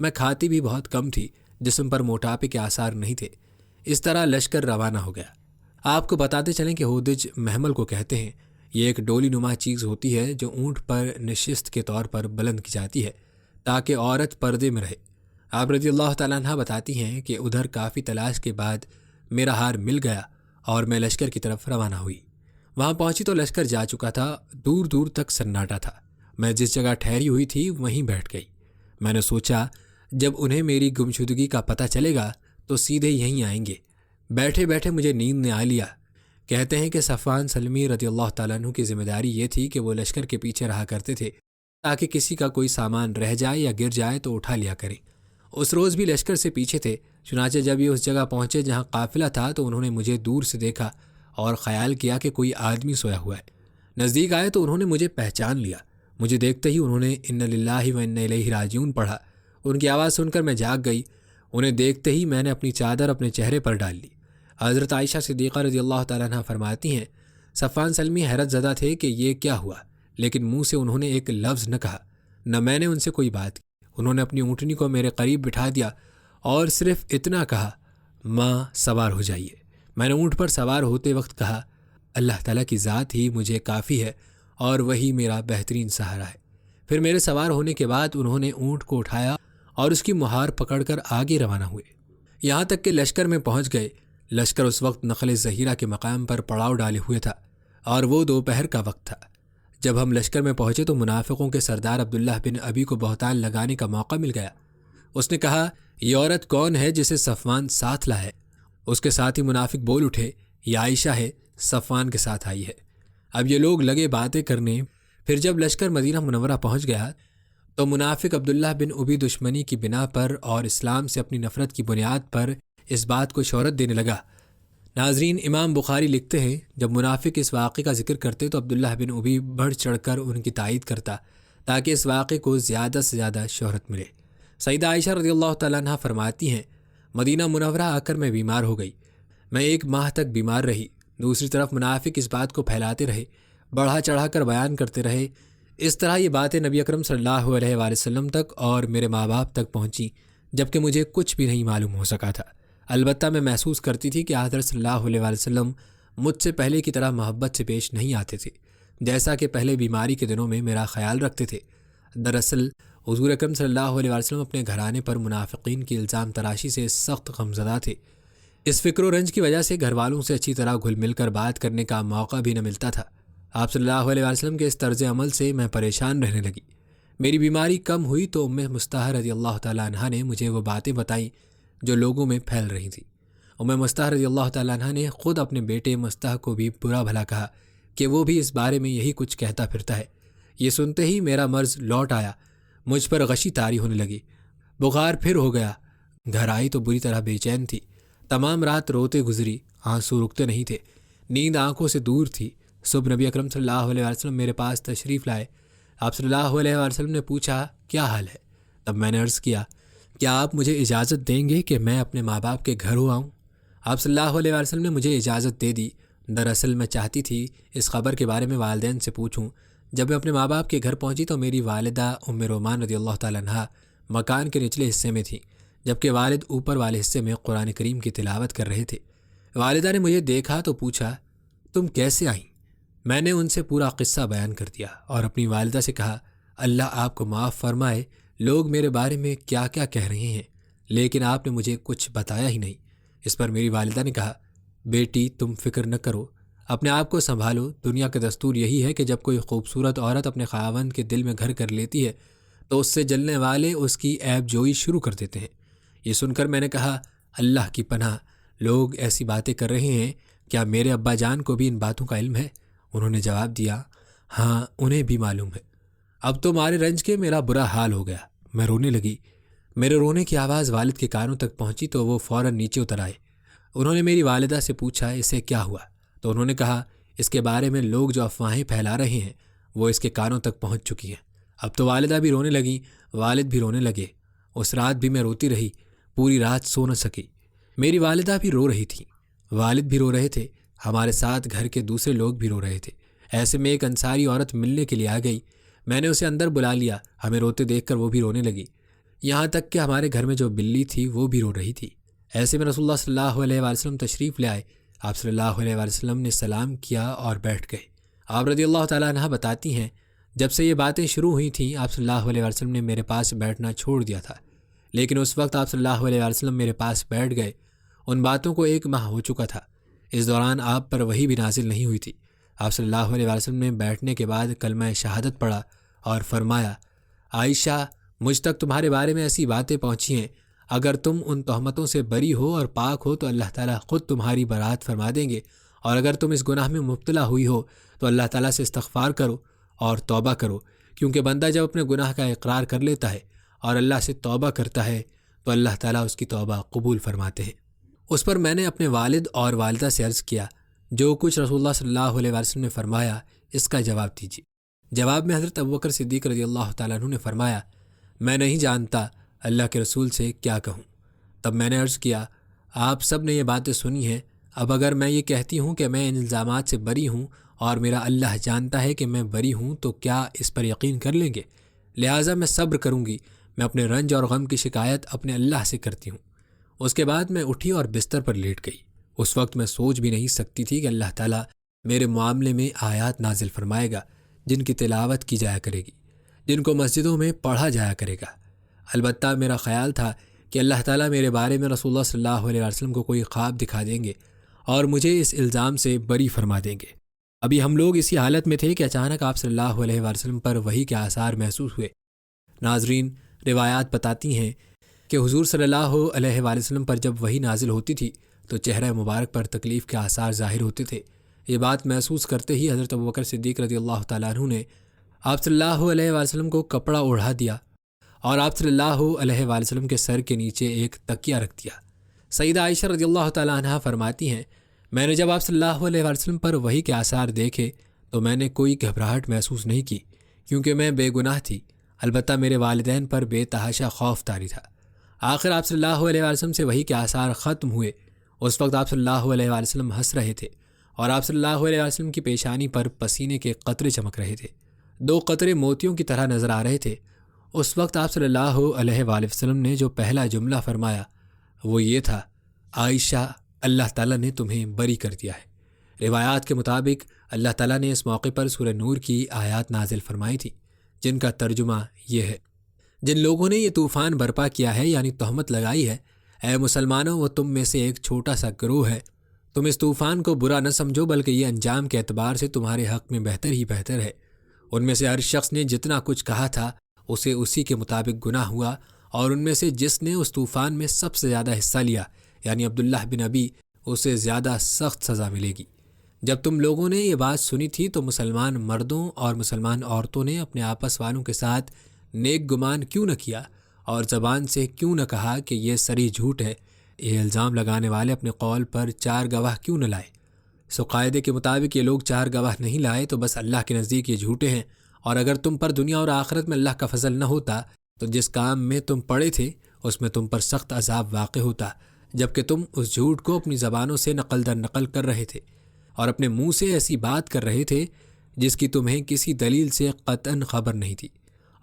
میں کھاتی بھی بہت کم تھی، جسم پر موٹاپے کے آثار نہیں تھے۔ اس طرح لشکر روانہ ہو گیا۔ آپ کو بتاتے چلیں کہ ہودج محمل کو کہتے ہیں۔ یہ ایک ڈولی نما چیز ہوتی ہے جو اونٹ پر نشست کے طور پر بلند کی جاتی ہے تاکہ عورت پردے میں رہے۔ آپ رضی اللہ تعالیٰ عنہ بتاتی ہیں کہ ادھر کافی تلاش کے بعد میرا ہار مل گیا اور میں لشکر کی طرف روانہ ہوئی۔ وہاں پہنچی تو لشکر جا چکا تھا، دور دور تک سناٹا تھا۔ میں جس جگہ ٹھہری ہوئی تھی وہیں بیٹھ گئی۔ میں نے سوچا جب انہیں میری گمشدگی کا پتہ چلے گا تو سیدھے یہیں آئیں گے۔ بیٹھے بیٹھے مجھے نیند نے آ لیا۔ کہتے ہیں کہ صفوان سلمی رضی اللہ تعالیٰ عنہ کی ذمہ داری یہ تھی کہ وہ لشکر کے پیچھے رہا کرتے تھے تاکہ کسی کا کوئی سامان رہ جائے یا گر جائے تو اٹھا لیا کریں۔ اس روز بھی لشکر سے پیچھے تھے، چنانچہ جب یہ اس جگہ پہنچے جہاں قافلہ تھا تو انہوں نے مجھے دور سے دیکھا اور خیال کیا کہ کوئی آدمی سویا ہوا ہے۔ نزدیک آئے تو انہوں نے مجھے پہچان لیا۔ مجھے دیکھتے ہی انہوں نے ان للہ و انا الیہ راجعون پڑھا۔ ان کی آواز سن کر میں جاگ گئی۔ انہیں دیکھتے ہی میں نے اپنی چادر اپنے چہرے پر ڈال لی۔ حضرت عائشہ صدیقہ رضی اللہ تعالیٰ عنہ فرماتی ہیں، صفوان سلمی حیرت زدہ تھے کہ یہ کیا ہوا، لیکن منہ سے انہوں نے ایک لفظ نہ کہا، نہ میں نے ان سے کوئی بات کی۔ انہوں نے اپنی اونٹنی کو میرے قریب بٹھا دیا اور صرف اتنا کہا، ماں سوار ہو جائیے۔ میں نے اونٹ پر سوار ہوتے وقت کہا، اللہ تعالیٰ کی ذات ہی مجھے کافی ہے اور وہی میرا بہترین سہارا ہے۔ پھر میرے سوار ہونے کے بعد انہوں نے اونٹ کو اٹھایا اور اس کی مہار پکڑ کر آگے روانہ ہوئے، یہاں تک کہ لشکر میں پہنچ گئے۔ لشکر اس وقت نخل ظہیرہ کے مقام پر پڑاؤ ڈالے ہوئے تھا اور وہ دوپہر کا وقت تھا۔ جب ہم لشکر میں پہنچے تو منافقوں کے سردار عبداللہ بن ابی کو بہتان لگانے کا موقع مل گیا۔ اس نے کہا، یہ عورت کون ہے جسے صفوان ساتھ لایا ہے؟ اس کے ساتھ ہی منافق بول اٹھے، یہ عائشہ ہے، صفوان کے ساتھ آئی ہے۔ اب یہ لوگ لگے باتیں کرنے۔ پھر جب لشکر مدینہ منورہ پہنچ گیا تو منافق عبداللہ بن ابی دشمنی کی بنا پر اور اسلام سے اپنی نفرت کی بنیاد پر اس بات کو شہرت دینے لگا۔ ناظرین، امام بخاری لکھتے ہیں، جب منافق اس واقعے کا ذکر کرتے تو عبداللہ بن ابی بڑھ چڑھ کر ان کی تائید کرتا تاکہ اس واقعے کو زیادہ سے زیادہ شہرت ملے۔ سیدہ عائشہ رضی اللہ تعالیٰ عنہ فرماتی ہیں مدینہ منورہ آ کر میں بیمار ہو گئی۔ میں 1 ماہ تک بیمار رہی۔ دوسری طرف منافق اس بات کو پھیلاتے رہے، بڑھا چڑھا کر بیان کرتے رہے۔ اس طرح یہ باتیں نبی اکرم صلی اللہ علیہ وآلہ وسلم تک اور میرے ماں باپ تک پہنچیں، جبکہ مجھے کچھ بھی نہیں معلوم ہو سکا تھا۔ البتہ میں محسوس کرتی تھی کہ حضرت صلی اللہ علیہ وآلہ وسلم مجھ سے پہلے کی طرح محبت سے پیش نہیں آتے تھے، جیسا کہ پہلے بیماری کے دنوں میں میرا خیال رکھتے تھے۔ دراصل حضور اکرم صلی اللہ علیہ وآلہ وسلم اپنے گھرانے پر منافقین کی الزام تراشی سے سخت غمزدہ تھے۔ اس فکر و رنج کی وجہ سے گھر والوں سے اچھی طرح گھل مل کر بات کرنے کا موقع بھی نہ ملتا تھا۔ آپ صلی اللہ علیہ وسلم کے اس طرز عمل سے میں پریشان رہنے لگی۔ میری بیماری کم ہوئی تو ام مستح رضی اللہ تعالیٰ عنہ نے مجھے وہ باتیں بتائیں جو لوگوں میں پھیل رہی تھیں۔ ام مستح رضی اللہ تعالیٰ عنہ نے خود اپنے بیٹے مستح کو بھی برا بھلا کہا کہ وہ بھی اس بارے میں یہی کچھ کہتا پھرتا ہے۔ یہ سنتے ہی میرا مرض لوٹ آیا، مجھ پر غشی طاری ہونے لگی، بخار پھر ہو گیا۔ گھر آئی تو بری طرح بے چین تھی، تمام رات روتے گزری، آنسو رکتے نہیں تھے، نیند آنکھوں سے دور تھی۔ صبح نبی اکرم صلی اللہ علیہ وسلم میرے پاس تشریف لائے۔ آپ صلی اللہ علیہ وسلم نے پوچھا کیا حال ہے؟ تب میں نے عرض کیا کیا آپ مجھے اجازت دیں گے کہ میں اپنے ماں باپ کے گھر ہو آؤں؟ آپ صلی اللہ علیہ وسلم نے مجھے اجازت دے دی۔ دراصل میں چاہتی تھی اس خبر کے بارے میں والدین سے پوچھوں۔ جب میں اپنے ماں باپ کے گھر پہنچی تو میری والدہ ام رومان رضی اللہ تعالیٰ عنہ مکان کے نچلے حصے میں تھیں، جبکہ والد اوپر والے حصے میں قرآن کریم کی تلاوت کر رہے تھے۔ والدہ نے مجھے دیکھا تو پوچھا تم کیسے آئیں؟ میں نے ان سے پورا قصہ بیان کر دیا اور اپنی والدہ سے کہا اللہ آپ کو معاف فرمائے، لوگ میرے بارے میں کیا کیا کہہ رہے ہیں، لیکن آپ نے مجھے کچھ بتایا ہی نہیں۔ اس پر میری والدہ نے کہا بیٹی تم فکر نہ کرو، اپنے آپ کو سنبھالو۔ دنیا کا دستور یہی ہے کہ جب کوئی خوبصورت عورت اپنے خاوند کے دل میں گھر کر لیتی ہے تو اس سے جلنے والے اس کی عیب جوئی شروع کر دیتے ہیں۔ یہ سن کر میں نے کہا اللہ کی پناہ، لوگ ایسی باتیں کر رہے ہیں، کیا میرے ابا جان کو بھی ان باتوں کا علم ہے؟ انہوں نے جواب دیا ہاں انہیں بھی معلوم ہے۔ اب تو مارے رنج کے میرا برا حال ہو گیا، میں رونے لگی۔ میرے رونے کی آواز والد کے کانوں تک پہنچی تو وہ فوراً نیچے اتر آئے۔ انہوں نے میری والدہ سے پوچھا اسے کیا ہوا؟ تو انہوں نے کہا اس کے بارے میں لوگ جو افواہیں پھیلا رہے ہیں وہ اس کے کانوں تک پہنچ چکی ہیں۔ اب تو والدہ بھی رونے لگیں، والد بھی رونے لگے۔ اس رات بھی میں روتی رہی، پوری رات سو نہ سکی۔ میری والدہ بھی رو رہی تھیں، والد بھی رو رہے تھے، ہمارے ساتھ گھر کے دوسرے لوگ بھی رو رہے تھے۔ ایسے میں ایک انصاری عورت ملنے کے لیے آ گئی، میں نے اسے اندر بلا لیا۔ ہمیں روتے دیکھ کر وہ بھی رونے لگی، یہاں تک کہ ہمارے گھر میں جو بلی تھی وہ بھی رو رہی تھی۔ ایسے میں رسول اللہ صلی اللہ علیہ وآلہ وسلم تشریف لے آئے۔ آپ صلی اللہ علیہ وآلہ وسلم نے سلام کیا اور بیٹھ گئے۔ آپ رضی اللہ تعالیٰ عنہ بتاتی ہیں جب سے یہ باتیں شروع ہوئی تھیں آپ صلی اللہ علیہ وآلہ وسلم نے میرے پاس بیٹھنا چھوڑ دیا تھا، لیکن اس وقت آپ صلی اللہ علیہ وآلہ وسلم میرے پاس بیٹھ گئے۔ ان باتوں کو 1 ماہ ہو چکا تھا، اس دوران آپ پر وحی بھی نازل نہیں ہوئی تھی۔ آپ صلی اللہ علیہ وآلہ وسلم نے بیٹھنے کے بعد کلمہ شہادت پڑھا اور فرمایا عائشہ مجھ تک تمہارے بارے میں ایسی باتیں پہنچی ہیں، اگر تم ان تہمتوں سے بری ہو اور پاک ہو تو اللہ تعالیٰ خود تمہاری برات فرما دیں گے، اور اگر تم اس گناہ میں مبتلا ہوئی ہو تو اللہ تعالیٰ سے استغفار کرو اور توبہ کرو، کیونکہ بندہ جب اپنے گناہ کا اقرار کر لیتا ہے اور اللہ سے توبہ کرتا ہے تو اللہ تعالیٰ اس کی توبہ قبول فرماتے ہیں۔ اس پر میں نے اپنے والد اور والدہ سے عرض کیا جو کچھ رسول اللہ صلی اللہ علیہ وسلم نے فرمایا اس کا جواب دیجیے۔ جواب میں حضرت ابوبکر صدیق رضی اللہ تعالیٰ عنہ نے فرمایا میں نہیں جانتا اللہ کے رسول سے کیا کہوں۔ تب میں نے عرض کیا آپ سب نے یہ باتیں سنی ہیں، اب اگر میں یہ کہتی ہوں کہ میں ان الزامات سے بری ہوں اور میرا اللہ جانتا ہے کہ میں بری ہوں تو کیا اس پر یقین کر لیں گے؟ لہٰذا میں صبر کروں گی، میں اپنے رنج اور غم کی شکایت اپنے اللہ سے کرتی ہوں۔ اس کے بعد میں اٹھی اور بستر پر لیٹ گئی۔ اس وقت میں سوچ بھی نہیں سکتی تھی کہ اللہ تعالیٰ میرے معاملے میں آیات نازل فرمائے گا جن کی تلاوت کی جایا کرے گی، جن کو مسجدوں میں پڑھا جایا کرے گا۔ البتہ میرا خیال تھا کہ اللہ تعالیٰ میرے بارے میں رسول اللہ صلی اللہ علیہ وسلم کو کوئی خواب دکھا دیں گے اور مجھے اس الزام سے بری فرما دیں گے۔ ابھی ہم لوگ اسی حالت میں تھے کہ اچانک آپ صلی اللہ علیہ وسلم پر وحی کے آثار محسوس ہوئے۔ ناظرین، روایات بتاتی ہیں کہ حضور صلی اللہ علیہ وآلہ وسلم پر جب وحی نازل ہوتی تھی تو چہرہ مبارک پر تکلیف کے آثار ظاہر ہوتے تھے۔ یہ بات محسوس کرتے ہی حضرت ابوبکر صدیق رضی اللہ تعالیٰ عنہ نے آپ صلی اللہ علیہ وآلہ وسلم کو کپڑا اوڑھا دیا اور آپ صلی اللہ علیہ وآلہ وسلم کے سر کے نیچے ایک تکیہ رکھ دیا۔ سیدہ عائشہ رضی اللہ تعالیٰ عنہ فرماتی ہیں میں نے جب آپ صلی اللہ علیہ وآلہ وسلم پر وحی کے آثار دیکھے تو میں نے کوئی گھبراہٹ محسوس نہیں کی، کیونکہ میں بے گناہ تھی۔ البتہ میرے والدین پر بے تحاشا خوف طاری تھا۔ آخر آپ صلی اللہ علیہ وسلم سے وحی کے آثار ختم ہوئے۔ اس وقت آپ صلی اللہ علیہ وسلم ہنس رہے تھے اور آپ صلی اللہ علیہ وسلم کی پیشانی پر پسینے کے قطرے چمک رہے تھے، 2 قطرے موتیوں کی طرح نظر آ رہے تھے۔ اس وقت آپ صلی اللہ علیہ وآلہ وسلم نے جو پہلا جملہ فرمایا وہ یہ تھا، عائشہ، اللہ تعالیٰ نے تمہیں بری کر دیا ہے۔ روایات کے مطابق اللہ تعالیٰ نے اس موقع پر سورہ نور کی آیات نازل فرمائی تھی، جن کا ترجمہ یہ ہے، جن لوگوں نے یہ طوفان برپا کیا ہے یعنی تہمت لگائی ہے، اے مسلمانوں، وہ تم میں سے ایک چھوٹا سا گروہ ہے۔ تم اس طوفان کو برا نہ سمجھو، بلکہ یہ انجام کے اعتبار سے تمہارے حق میں بہتر ہی بہتر ہے۔ ان میں سے ہر شخص نے جتنا کچھ کہا تھا اسے اسی کے مطابق گناہ ہوا، اور ان میں سے جس نے اس طوفان میں سب سے زیادہ حصہ لیا یعنی عبداللہ بن ابی، اسے زیادہ سخت سزا ملے گی۔ جب تم لوگوں نے یہ بات سنی تھی تو مسلمان مردوں اور مسلمان عورتوں نے اپنے آپس والوں کے ساتھ نیک گمان کیوں نہ کیا اور زبان سے کیوں نہ کہا کہ یہ سری جھوٹ ہے؟ یہ الزام لگانے والے اپنے قول پر 4 گواہ کیوں نہ لائے؟ سو قاعدے کے مطابق یہ لوگ 4 گواہ نہیں لائے تو بس اللہ کے نزدیک یہ جھوٹے ہیں، اور اگر تم پر دنیا اور آخرت میں اللہ کا فضل نہ ہوتا تو جس کام میں تم پڑے تھے اس میں تم پر سخت عذاب واقع ہوتا، جبکہ تم اس جھوٹ کو اپنی زبانوں سے نقل در نقل کر رہے تھے اور اپنے منہ سے ایسی بات کر رہے تھے جس کی تمہیں کسی دلیل سے قطعاً خبر نہیں تھی،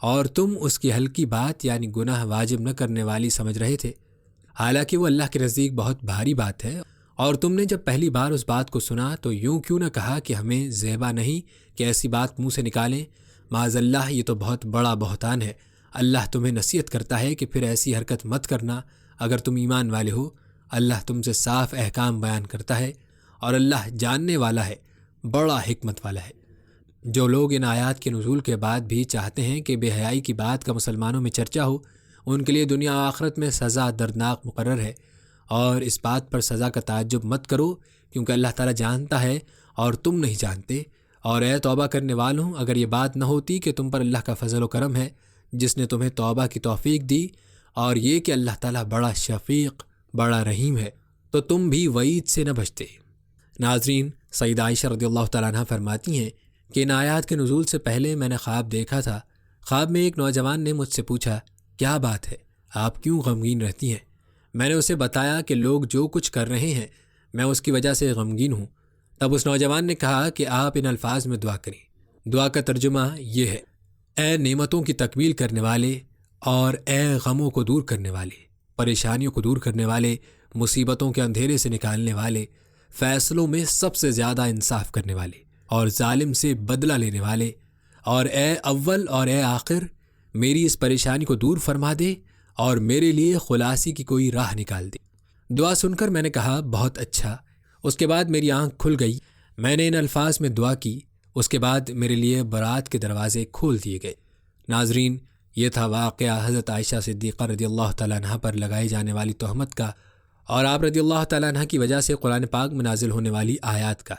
اور تم اس کی ہلکی بات یعنی گناہ واجب نہ کرنے والی سمجھ رہے تھے، حالانکہ وہ اللہ کے نزدیک بہت بھاری بات ہے۔ اور تم نے جب پہلی بار اس بات کو سنا تو یوں کیوں نہ کہا کہ ہمیں زیبا نہیں کہ ایسی بات منہ سے نکالیں؟ معاذ اللہ، یہ تو بہت بڑا بہتان ہے۔ اللہ تمہیں نصیحت کرتا ہے کہ پھر ایسی حرکت مت کرنا اگر تم ایمان والے ہو۔ اللہ تم سے صاف احکام بیان کرتا ہے، اور اللہ جاننے والا ہے، بڑا حکمت والا ہے۔ جو لوگ ان آیات کے نزول کے بعد بھی چاہتے ہیں کہ بے حیائی کی بات کا مسلمانوں میں چرچا ہو، ان کے لیے دنیا و آخرت میں سزا دردناک مقرر ہے، اور اس بات پر سزا کا تعجب مت کرو، کیونکہ اللہ تعالیٰ جانتا ہے اور تم نہیں جانتے۔ اور اے توبہ کرنے والوں، اگر یہ بات نہ ہوتی کہ تم پر اللہ کا فضل و کرم ہے جس نے تمہیں توبہ کی توفیق دی، اور یہ کہ اللہ تعالیٰ بڑا شفیق، بڑا رحیم ہے، تو تم بھی وعید سے نہ بچتے۔ ناظرین، سیدہ عائشہ رضی اللہ تعالیٰ عنہ فرماتی ہیں کہ ان آیات کے نزول سے پہلے میں نے خواب دیکھا تھا۔ خواب میں ایک نوجوان نے مجھ سے پوچھا، کیا بات ہے، آپ کیوں غمگین رہتی ہیں؟ میں نے اسے بتایا کہ لوگ جو کچھ کر رہے ہیں میں اس کی وجہ سے غمگین ہوں۔ تب اس نوجوان نے کہا کہ آپ ان الفاظ میں دعا کریں۔ دعا کا ترجمہ یہ ہے، اے نعمتوں کی تکمیل کرنے والے اور اے غموں کو دور کرنے والے، پریشانیوں کو دور کرنے والے، مصیبتوں کے اندھیرے سے نکالنے والے، فیصلوں میں سب سے زیادہ انصاف کرنے والے اور ظالم سے بدلہ لینے والے، اور اے اول اور اے آخر، میری اس پریشانی کو دور فرما دے اور میرے لیے خلاصی کی کوئی راہ نکال دے۔ دعا سن کر میں نے کہا، بہت اچھا۔ اس کے بعد میری آنکھ کھل گئی، میں نے ان الفاظ میں دعا کی، اس کے بعد میرے لیے برات کے دروازے کھول دیے گئے۔ ناظرین، یہ تھا واقعہ حضرت عائشہ صدیقہ رضی اللہ تعالیٰ عنہ پر لگائی جانے والی تہمت کا، اور آپ رضی اللہ تعالیٰ عنہ کی وجہ سے قرآن پاک میں نازل ہونے والی آیات کا۔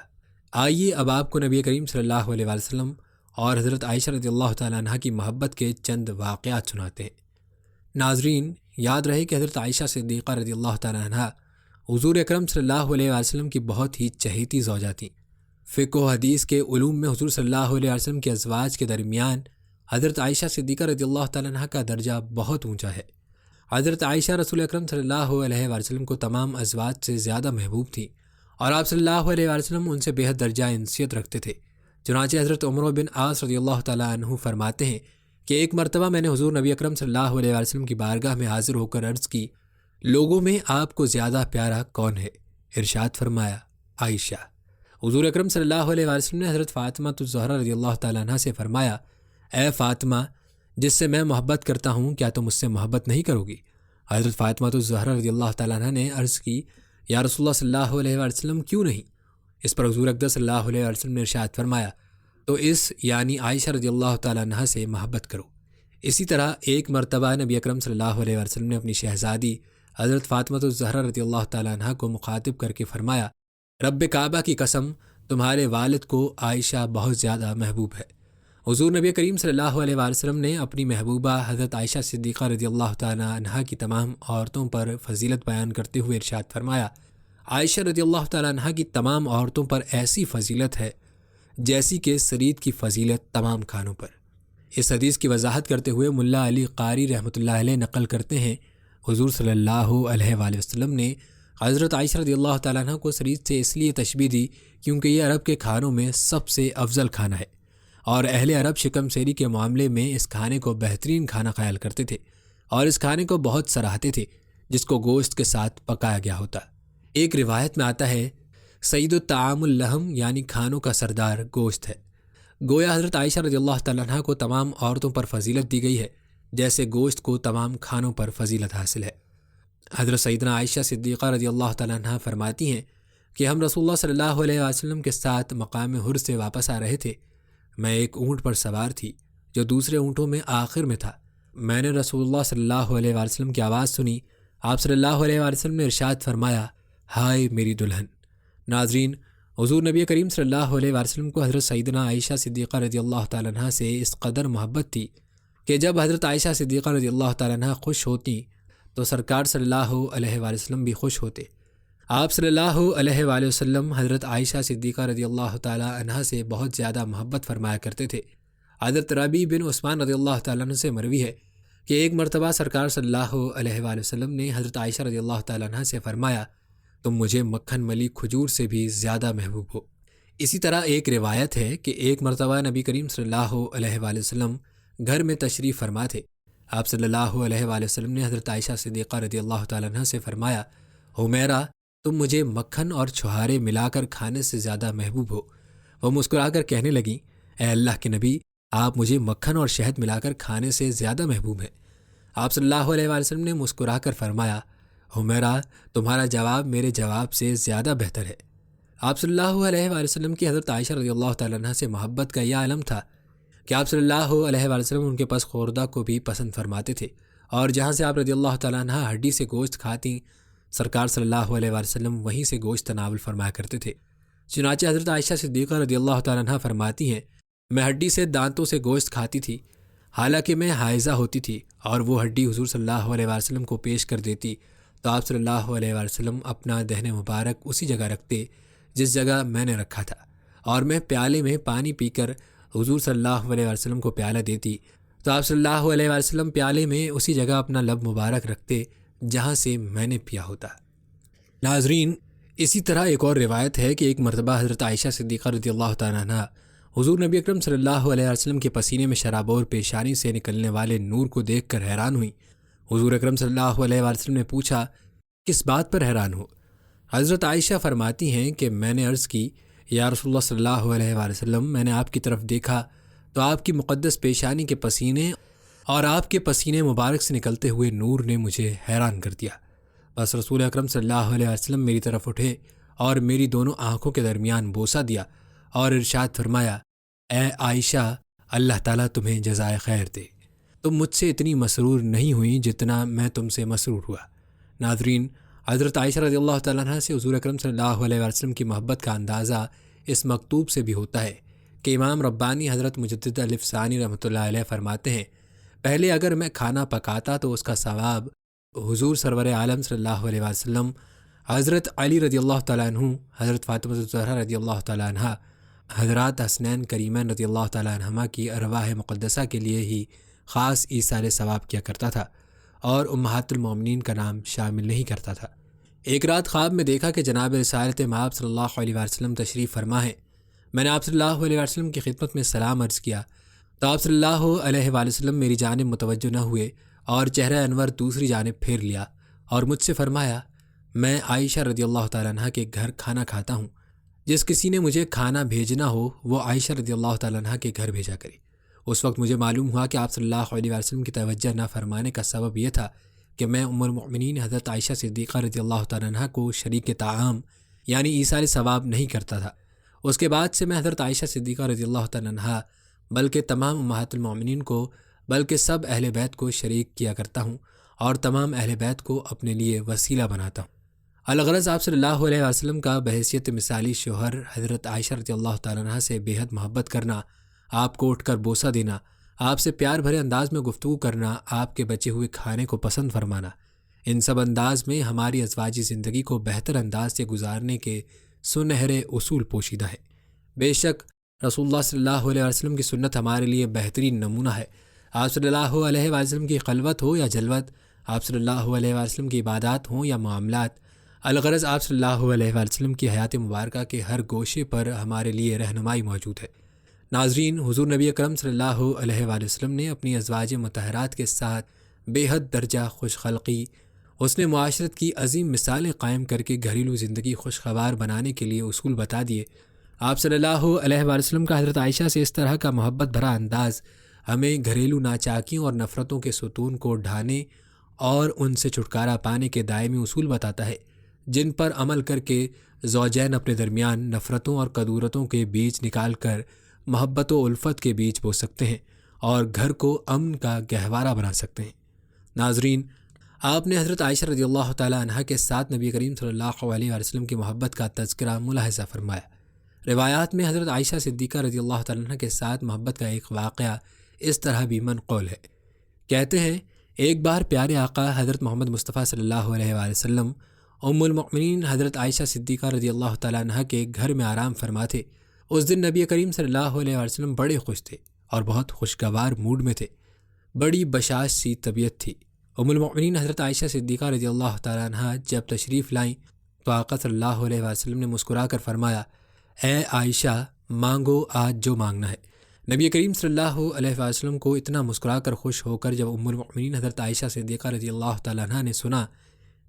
آئیے اب آپ کو نبی کریم صلی اللہ علیہ وسلم اور حضرت عائشہ رضی اللہ تعالیٰ عنہ کی محبت کے چند واقعات سناتے ہیں۔ ناظرین، یاد رہے کہ حضرت عائشہ صدیقہ رضی اللہ تعالیٰ عنہ حضور اکرم صلی اللہ علیہ وسلم کی بہت ہی چہیتی زوجہ تھیں۔ فقہ و حدیث کے علوم میں حضور صلی اللہ علیہ وسلم کے ازواج کے درمیان حضرت عائشہ صدیقہ رضی اللہ تعالیٰ عنہ کا درجہ بہت اونچا ہے۔ حضرت عائشہ رسول اکرم صلی اللہ علیہ وسلم کو تمام ازواج سے زیادہ محبوب تھیں، اور آپ صلی اللہ علیہ وسلم ان سے بہت درجہ انسیت رکھتے تھے۔ چنانچہ حضرت عمر بن عاص رضی اللہ تعالیٰ عنہ فرماتے ہیں کہ ایک مرتبہ میں نے حضور نبی اکرم صلی اللہ علیہ وسلم کی بارگاہ میں حاضر ہو کر عرض کی، لوگوں میں آپ کو زیادہ پیارا کون ہے؟ ارشاد فرمایا، عائشہ۔ حضور اکرم صلی اللہ علیہ وسلم نے حضرت فاطمہ الزہرا رضی اللہ تعالیٰ عنہ سے فرمایا، اے فاطمہ، جس سے میں محبت کرتا ہوں کیا تم اس سے محبت نہیں کرو گی؟ حضرت فاطمہ الزہرا رضی اللہ تعالیٰ عنہ نے عرض کی، یا رسول اللہ صلی اللہ علیہ وسلم، کیوں نہیں؟ اس پر حضور اقدس صلی اللہ علیہ وسلم نے ارشاد فرمایا، تو اس یعنی عائشہ رضی اللہ تعالیٰ عنہ سے محبت کرو۔ اسی طرح ایک مرتبہ نبی اکرم صلی اللہ علیہ وسلم نے اپنی شہزادی حضرت فاطمہ الزہرا رضی اللہ تعالیٰ عنہ کو مخاطب کر کے فرمایا، رب کعبہ کی قسم، تمہارے والد کو عائشہ بہت زیادہ محبوب ہے۔ حضور نبی کریم صلی اللہ علیہ وسلم نے اپنی محبوبہ حضرت عائشہ صدیقہ رضی اللہ تعالیٰ عنہ کی تمام عورتوں پر فضیلت بیان کرتے ہوئے ارشاد فرمایا، عائشہ رضی اللہ تعالیٰ عنہ کی تمام عورتوں پر ایسی فضیلت ہے جیسی کہ سرید کی فضیلت تمام کھانوں پر۔ اس حدیث کی وضاحت کرتے ہوئے ملا علی قاری رحمۃ اللہ علیہ نقل کرتے ہیں، حضور صلی اللہ علیہ وآلہ وسلم نے حضرت عائشہ رضی اللہ تعالیٰ عنہ کو سرید سے اس لیے تشبیہ دی کیونکہ یہ عرب کے کھانوں میں سب سے افضل کھانا ہے، اور اہل عرب شکم سیری کے معاملے میں اس کھانے کو بہترین کھانا خیال کرتے تھے اور اس کھانے کو بہت سراہتے تھے جس کو گوشت کے ساتھ پکایا گیا ہوتا۔ ایک روایت میں آتا ہے سید الطعام اللحم، یعنی کھانوں کا سردار گوشت ہے۔ گویا حضرت عائشہ رضی اللہ تعالیٰ عنہ کو تمام عورتوں پر فضیلت دی گئی ہے جیسے گوشت کو تمام کھانوں پر فضیلت حاصل ہے۔ حضرت سیدنا عائشہ صدیقہ رضی اللہ تعالیٰ عنہ فرماتی ہیں کہ ہم رسول اللہ صلی اللہ علیہ وسلم کے ساتھ مقام حر سے واپس آ رہے تھے۔ میں ایک اونٹ پر سوار تھی جو دوسرے اونٹوں میں آخر میں تھا۔ میں نے رسول اللہ صلی اللہ علیہ وسلم کی آواز سنی۔ آپ صلی اللہ علیہ وسلم نے ارشاد فرمایا، ہائے میری دلہن۔ ناظرین، حضور نبی کریم صلی اللہ علیہ وسلم کو حضرت سیدنا عائشہ صدیقہ رضی اللہ تعالیٰ عنہ سے اس قدر محبت تھی کہ جب حضرت عائشہ صدیقہ رضی اللہ تعالیٰ عنہ خوش ہوتی تو سرکار صلی اللہ علیہ وسلم بھی خوش ہوتے۔ آپ صلی اللہ علیہ وآلہ وسلم حضرت عائشہ صدیقہ رضی اللہ تعالیٰ عنہ سے بہت زیادہ محبت فرمایا کرتے تھے۔ حضرت ربیع بن عثمان رضی اللہ تعالیٰ عنہ سے مروی ہے کہ ایک مرتبہ سرکار صلی اللہ علیہ وآلہ وسلم نے حضرت عائشہ رضی اللہ تعالیٰ عنہ سے فرمایا، تم مجھے مکھن ملی کھجور سے بھی زیادہ محبوب ہو۔ اسی طرح ایک روایت ہے کہ ایک مرتبہ نبی کریم صلی اللہ علیہ وآلہ وسلم گھر میں تشریف فرما تھے۔ آپ صلی اللہ علیہ وآلہ وسلم نے حضرت عائشہ صدیقہ رضی اللہ تعالیٰ عنہ سے فرمایا، حمیرہ، تم مجھے مکھن اور چھہارے ملا کر کھانے سے زیادہ محبوب ہو۔ وہ مسکرا کر کہنے لگیں، اے اللہ کے نبی، آپ مجھے مکھن اور شہد ملا کر کھانے سے زیادہ محبوب ہیں۔ آپ صلی اللہ علیہ وآلہ وسلم نے مسکرا کر فرمایا، حمیرہ، تمہارا جواب میرے جواب سے زیادہ بہتر ہے۔ آپ صلی اللہ علیہ وآلہ وسلم کی حضرت عائشہ رضی اللہ تعالیٰ عنہ سے محبت کا یہ عالم تھا کہ آپ صلی اللہ علیہ وآلہ وسلم ان کے پاس خوردہ کو بھی پسند فرماتے تھے، اور جہاں سے آپ رضی اللہ تعالیٰ عنہ ہڈی سے گوشت کھاتی، سرکار صلی اللہ علیہ وآلہ وسلم وہیں سے گوشت تناول فرمایا کرتے تھے۔ چنانچہ حضرت عائشہ صدیقہ رضی اللہ تعالیٰ عنہ فرماتی ہیں، میں ہڈی سے دانتوں سے گوشت کھاتی تھی، حالانکہ میں حائضہ ہوتی تھی، اور وہ ہڈی حضور صلی اللہ علیہ وآلہ وسلم کو پیش کر دیتی تو آپ صلی اللہ علیہ وآلہ وسلم اپنا دہن مبارک اسی جگہ رکھتے جس جگہ میں نے رکھا تھا، اور میں پیالے میں پانی پی کر حضور صلی اللہ علیہ وسلم کو پیالہ دیتی تو آپ صلی اللہ علیہ وسلم پیالے میں اسی جگہ اپنا لب مبارک رکھتے جہاں سے میں نے پیا ہوتا۔ ناظرین، اسی طرح ایک اور روایت ہے کہ ایک مرتبہ حضرت عائشہ صدیقہ رضی اللہ تعالیٰ عنہ حضور نبی اکرم صلی اللہ علیہ وسلم کے پسینے میں شراب اور پیشانی سے نکلنے والے نور کو دیکھ کر حیران ہوئی۔ حضور اکرم صلی اللہ علیہ وسلم نے پوچھا، کس بات پر حیران ہو؟ حضرت عائشہ فرماتی ہیں کہ میں نے عرض کی، یا رسول اللہ صلی اللہ علیہ وسلم، میں نے آپ کی طرف دیکھا تو آپ کی مقدس پیشانی کے پسینے اور آپ کے پسینے مبارک سے نکلتے ہوئے نور نے مجھے حیران کر دیا۔ بس رسول اکرم صلی اللہ علیہ وسلم میری طرف اٹھے اور میری دونوں آنکھوں کے درمیان بوسہ دیا اور ارشاد فرمایا، اے عائشہ، اللہ تعالیٰ تمہیں جزائے خیر دے، تم مجھ سے اتنی مسرور نہیں ہوئی جتنا میں تم سے مسرور ہوا۔ ناظرین، حضرت عائشہ رضی اللہ تعالیٰ عنہ سے حضور اکرم صلی اللہ علیہ وسلم کی محبت کا اندازہ اس مکتوب سے بھی ہوتا ہے کہ امام ربانی حضرت مجدد الف ثانی رحمۃ اللہ علیہ فرماتے ہیں، پہلے اگر میں کھانا پکاتا تو اس کا ثواب حضور سرور عالم صلی اللہ علیہ وسلم، حضرت علی رضی اللہ تعالیٰ عنہ، حضرت فاطمہ الزہرا رضی اللہ تعالیٰ عنہ، حضرات حسنین کریمین رضی اللہ تعالیٰ عنہما کی ارواح مقدسہ کے لیے ہی خاص ایصال ثواب کیا کرتا تھا اور امہات المومنین کا نام شامل نہیں کرتا تھا۔ ایک رات خواب میں دیکھا کہ جناب رسالت مآب صلی اللہ علیہ وسلم تشریف فرما ہے۔ میں نے آپ صلی اللہ علیہ وسلم کی خدمت میں سلام عرض کیا تو آپ صلی اللہ علیہ وسلم میری جانب متوجہ نہ ہوئے اور چہرہ انور دوسری جانب پھیر لیا اور مجھ سے فرمایا، میں عائشہ رضی اللہ تعالیٰ عنہ کے گھر کھانا کھاتا ہوں، جس کسی نے مجھے کھانا بھیجنا ہو وہ عائشہ رضی اللہ تعالیٰ عنہ کے گھر بھیجا کرے۔ اس وقت مجھے معلوم ہوا کہ آپ صلی اللہ علیہ وسلم کی توجہ نہ فرمانے کا سبب یہ تھا کہ میں ام المؤمنین حضرت عائشہ صدیقہ رضی اللہ تعالیٰ عنہ کو شریک طعام یعنی ایصال ثواب نہیں کرتا تھا۔ اس کے بعد سے میں حضرت عائشہ صدیقہ رضی اللہ تعالیٰ عنہ بلکہ تمام امہات المؤمنین کو بلکہ سب اہل بیت کو شریک کیا کرتا ہوں اور تمام اہل بیت کو اپنے لیے وسیلہ بناتا ہوں۔ الغرض آپ صلی اللہ علیہ وسلم کا بحیثیت مثالی شوہر حضرت عائشہ رضی اللہ تعالیٰ عنہ سے بے حد محبت کرنا، آپ کو اٹھ کر بوسہ دینا، آپ سے پیار بھرے انداز میں گفتگو کرنا، آپ کے بچے ہوئے کھانے کو پسند فرمانا، ان سب انداز میں ہماری ازواجی زندگی کو بہتر انداز سے گزارنے کے سنہرے اصول پوشیدہ ہے۔ بے شک رسول اللہ صلی اللہ علیہ وسلم کی سنت ہمارے لیے بہترین نمونہ ہے۔ آپ صلی اللہ علیہ وسلم کی خلوت ہو یا جلوت، آپ صلی اللہ علیہ وسلم کی عبادات ہوں یا معاملات، الغرض آپ صلی اللہ علیہ وسلم کی حیات مبارکہ کے ہر گوشے پر ہمارے لیے رہنمائی موجود ہے۔ ناظرین، حضور نبی اکرم صلی اللہ علیہ وسلم نے اپنی ازواج مطہرات کے ساتھ بے حد درجہ خوش خلقی، اس نے معاشرت کی عظیم مثالیں قائم کر کے گھریلو زندگی خوشگوار بنانے کے لیے اصول بتا دیے۔ آپ صلی اللہ علیہ وسلم کا حضرت عائشہ سے اس طرح کا محبت بھرا انداز ہمیں گھریلو ناچاکیوں اور نفرتوں کے ستون کو ڈھانے اور ان سے چھٹکارا پانے کے دائمی اصول بتاتا ہے، جن پر عمل کر کے زوجین اپنے درمیان نفرتوں اور کدورتوں کے بیج نکال کر محبت و الفت کے بیج بو سکتے ہیں اور گھر کو امن کا گہوارہ بنا سکتے ہیں۔ ناظرین، آپ نے حضرت عائشہ رضی اللہ تعالی عنہ کے ساتھ نبی کریم صلی اللہ علیہ وسلم کی محبت کا تذکرہ ملاحظہ فرمایا۔ روایات میں حضرت عائشہ صدیقہ رضی اللہ تعالی عنہ کے ساتھ محبت کا ایک واقعہ اس طرح بھی منقول ہے۔ کہتے ہیں، ایک بار پیارے آقا حضرت محمد مصطفیٰ صلی اللہ علیہ وآلہ وسلم ام المؤمنین حضرت عائشہ صدیقہ رضی اللہ تعالی عنہ کے گھر میں آرام فرما تھے۔ اس دن نبی کریم صلی اللہ علیہ وسلم بڑے خوش تھے اور بہت خوشگوار موڈ میں تھے، بڑی بشاش سی طبیعت تھی۔ ام المؤمنین حضرت عائشہ صدیقہ رضی اللہ تعالی عنہ جب تشریف لائیں تو آقا صلی اللہ علیہ وسلم نے مسکرا کر فرمایا، اے عائشہ، مانگو آج جو مانگنا ہے۔ نبی کریم صلی اللہ علیہ وسلم کو اتنا مسکرا کر خوش ہو کر جب ام المؤمنین حضرت عائشہ صدیقہ رضی اللہ تعالی عنہ نے سنا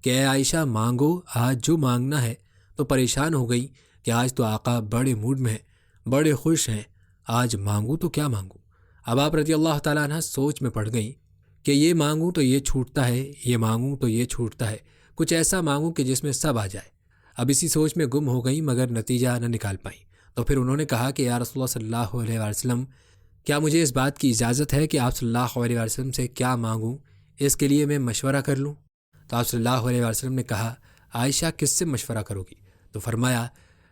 کہ اے عائشہ، مانگو آج جو مانگنا ہے، تو پریشان ہو گئی کہ آج تو آقا بڑے موڈ میں ہیں، بڑے خوش ہیں، آج مانگوں تو کیا مانگوں۔ اب آپ رضی اللہ تعالی عنہ سوچ میں پڑ گئیں کہ یہ مانگوں تو یہ چھوٹتا ہے، یہ مانگوں تو یہ چھوٹتا ہے، کچھ ایسا مانگوں کہ جس میں سب آ جائے۔ اب اسی سوچ میں گم ہو گئیں مگر نتیجہ نہ نکال پائیں۔ تو پھر انہوں نے کہا کہ یا رسول اللہ صلی اللہ علیہ وسلم، کیا مجھے اس بات کی اجازت ہے کہ آپ صلی اللہ علیہ وسلم سے کیا مانگوں، اس کے لیے میں مشورہ کر لوں؟ تو آپ صلی اللہ علیہ وسلم نے کہا، عائشہ، کس سے مشورہ کرو گی؟ تو فرمایا،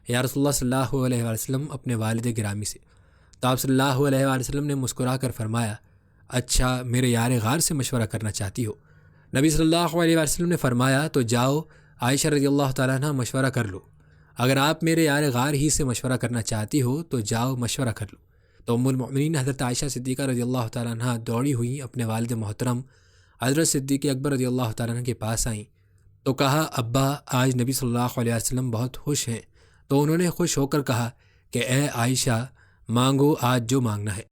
یا رسول اللہ صلی اللہ علیہ وسلم، اپنے والد گرامی سے۔ تو آپ صلی اللہ علیہ وسلم نے مسکرا کر فرمایا، اچھا، میرے یار غار سے مشورہ کرنا چاہتی ہو؟ نبی صلی اللہ علیہ وسلم نے فرمایا، تو جاؤ عائشہ رضی اللہ تعالیٰ عنہ، مشورہ کر لو۔ اگر آپ میرے یار غار ہی سے مشورہ کرنا چاہتی ہو تو جاؤ مشورہ کر لو۔ تو ام المؤمنین حضرت عائشہ صدیقہ رضی اللہ تعالیٰ عنہ دوڑی ہوئیں اپنے والد محترم حضرت صدیق اکبر رضی اللہ تعالیٰ عنہ کے پاس آئیں تو کہا، ابا، آج نبی صلی اللہ علیہ وسلم بہت خوش ہیں۔ تو انہوں نے خوش ہو کر کہا کہ اے عائشہ، مانگو آج جو مانگنا ہے،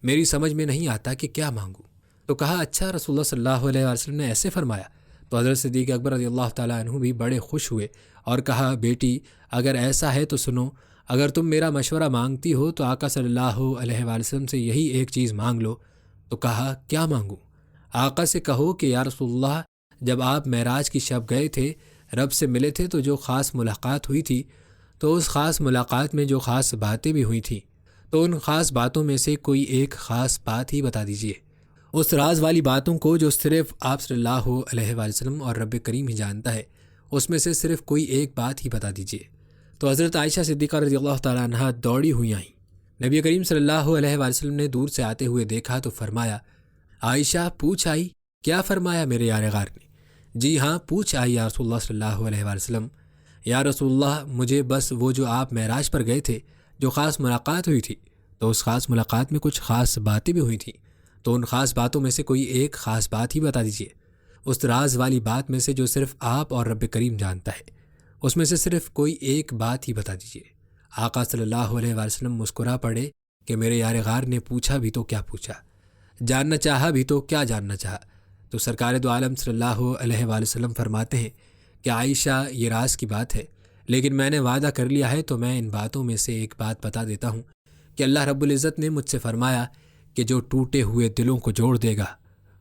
میری سمجھ میں نہیں آتا کہ کیا مانگوں۔ تو کہا، اچھا، رسول اللہ صلی اللہ علیہ وسلم نے ایسے فرمایا؟ تو حضرت صدیق اکبر رضی اللہ تعالیٰ عنہ بھی بڑے خوش ہوئے اور کہا، بیٹی، اگر ایسا ہے تو سنو، اگر تم میرا مشورہ مانگتی ہو تو آقا صلی اللہ علیہ وسلم سے یہی ایک چیز مانگ لو۔ تو کہا، کیا مانگوں؟ آقا سے کہو کہ یا رسول اللہ، جب آپ معراج کی شب گئے تھے، رب سے ملے تھے، تو جو خاص ملاقات ہوئی تھی، تو اس خاص ملاقات میں جو خاص باتیں بھی ہوئی تھیں، تو ان خاص باتوں میں سے کوئی ایک خاص بات ہی بتا دیجیے۔ اس راز والی باتوں کو جو صرف آپ صلی اللہ علیہ وسلم اور رب کریم ہی جانتا ہے، اس میں سے صرف کوئی ایک بات ہی بتا دیجیے۔ تو حضرت عائشہ صدیقہ رضی اللہ تعالیٰ عنہ دوڑی ہوئی آئیں۔ نبی کریم صلی اللہ علیہ وسلم نے دور سے آتے ہوئے دیکھا تو فرمایا، عائشہ، پوچھ آئی؟ کیا فرمایا میرے یار غار نے؟ جی ہاں، پوچھ آئی یا رسول اللہ صلی اللہ علیہ وسلم۔ یا رسول اللہ، مجھے بس وہ جو آپ معراج پر گئے تھے، جو خاص ملاقات ہوئی تھی، تو اس خاص ملاقات میں کچھ خاص باتیں بھی ہوئی تھیں، تو ان خاص باتوں میں سے کوئی ایک خاص بات ہی بتا دیجیے۔ اس راز والی بات میں سے جو صرف آپ اور رب کریم جانتا ہے، اس میں سے صرف کوئی ایک بات ہی بتا دیجیے۔ آقا صلی اللہ علیہ وسلم مسکرا پڑے کہ میرے یار غار نے پوچھا بھی تو کیا پوچھا، جاننا چاہا بھی تو کیا جاننا چاہا۔ تو سرکار دو عالم صلی اللہ علیہ وسلم فرماتے ہیں کہ عائشہ، یہ راز کی بات ہے، لیکن میں نے وعدہ کر لیا ہے، تو میں ان باتوں میں سے ایک بات بتا دیتا ہوں کہ اللہ رب العزت نے مجھ سے فرمایا کہ جو ٹوٹے ہوئے دلوں کو جوڑ دے گا،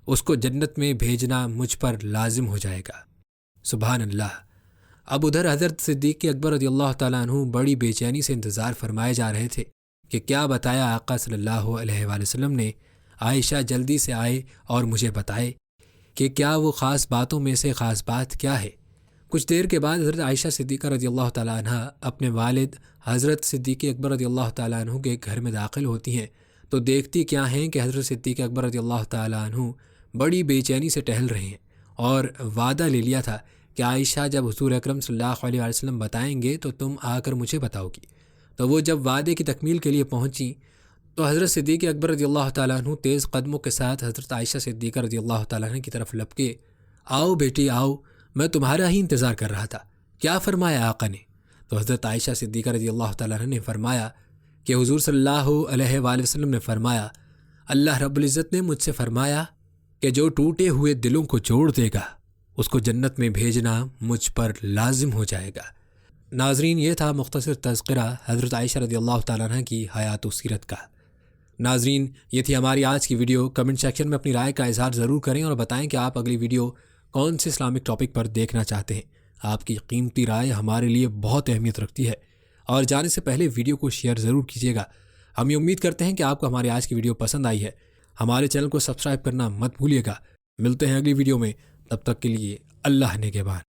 اس کو جنت میں بھیجنا مجھ پر لازم ہو جائے گا۔ سبحان اللہ۔ اب ادھر حضرت صدیق اکبر رضی اللہ تعالیٰ عنہ بڑی بے چینی سے انتظار فرمائے جا رہے تھے کہ کیا بتایا آقا صلی اللہ علیہ وآلہ وسلم نے، عائشہ جلدی سے آئے اور مجھے بتائے کہ کیا وہ خاص باتوں میں سے خاص بات کیا ہے۔ کچھ دیر کے بعد حضرت عائشہ صدیقہ رضی اللہ تعالیٰ عنہ اپنے والد حضرت صدیق اکبر رضی اللہ تعالیٰ عنہ کے گھر میں داخل ہوتی ہیں تو دیکھتی کیا ہیں کہ حضرت صدیق اکبر رضی اللہ تعالیٰ عنہ بڑی بے چینی سے ٹہل رہے ہیں، اور وعدہ لے لیا تھا کہ عائشہ، جب حضور اکرم صلی اللہ علیہ وسلم بتائیں گے تو تم آ کر مجھے بتاؤ گی۔ تو وہ جب وعدے کی تکمیل کے لیے پہنچیں تو حضرت صدیق اکبر رضی اللہ تعالیٰ عنہ تیز قدموں کے ساتھ حضرت عائشہ صدیقہ رضی اللہ تعالیٰ عنہ کی طرف لپکے، آؤ بیٹی آؤ، میں تمہارا ہی انتظار کر رہا تھا، کیا فرمایا آقا نے؟ تو حضرت عائشہ صدیقہ رضی اللہ تعالیٰ عنہ نے فرمایا کہ حضور صلی اللہ علیہ وآلہ وسلم نے فرمایا، اللہ رب العزت نے مجھ سے فرمایا کہ جو ٹوٹے ہوئے دلوں کو جوڑ دے گا اس کو جنت میں بھیجنا مجھ پر لازم ہو جائے گا۔ ناظرین، یہ تھا مختصر تذکرہ حضرت عائشہ رضی اللہ تعالیٰ عنہ کی حیات و سیرت کا۔ ناظرین، یہ تھی ہماری آج کی ویڈیو۔ کمنٹ سیکشن میں اپنی رائے کا اظہار ضرور کریں اور بتائیں کہ آپ اگلی ویڈیو کون سے اسلامک ٹاپک پر دیکھنا چاہتے ہیں۔ آپ کی قیمتی رائے ہمارے لیے بہت اہمیت رکھتی ہے، اور جانے سے پہلے ویڈیو کو شیئر ضرور کیجیے گا۔ ہم یہ امید کرتے ہیں کہ آپ کو ہماری آج کی ویڈیو پسند آئی ہے۔ ہمارے چینل کو سبسکرائب کرنا مت بھولیے گا۔ ملتے ہیں اگلی ویڈیو میں، تب تک کے لیے اللہ نگہبان۔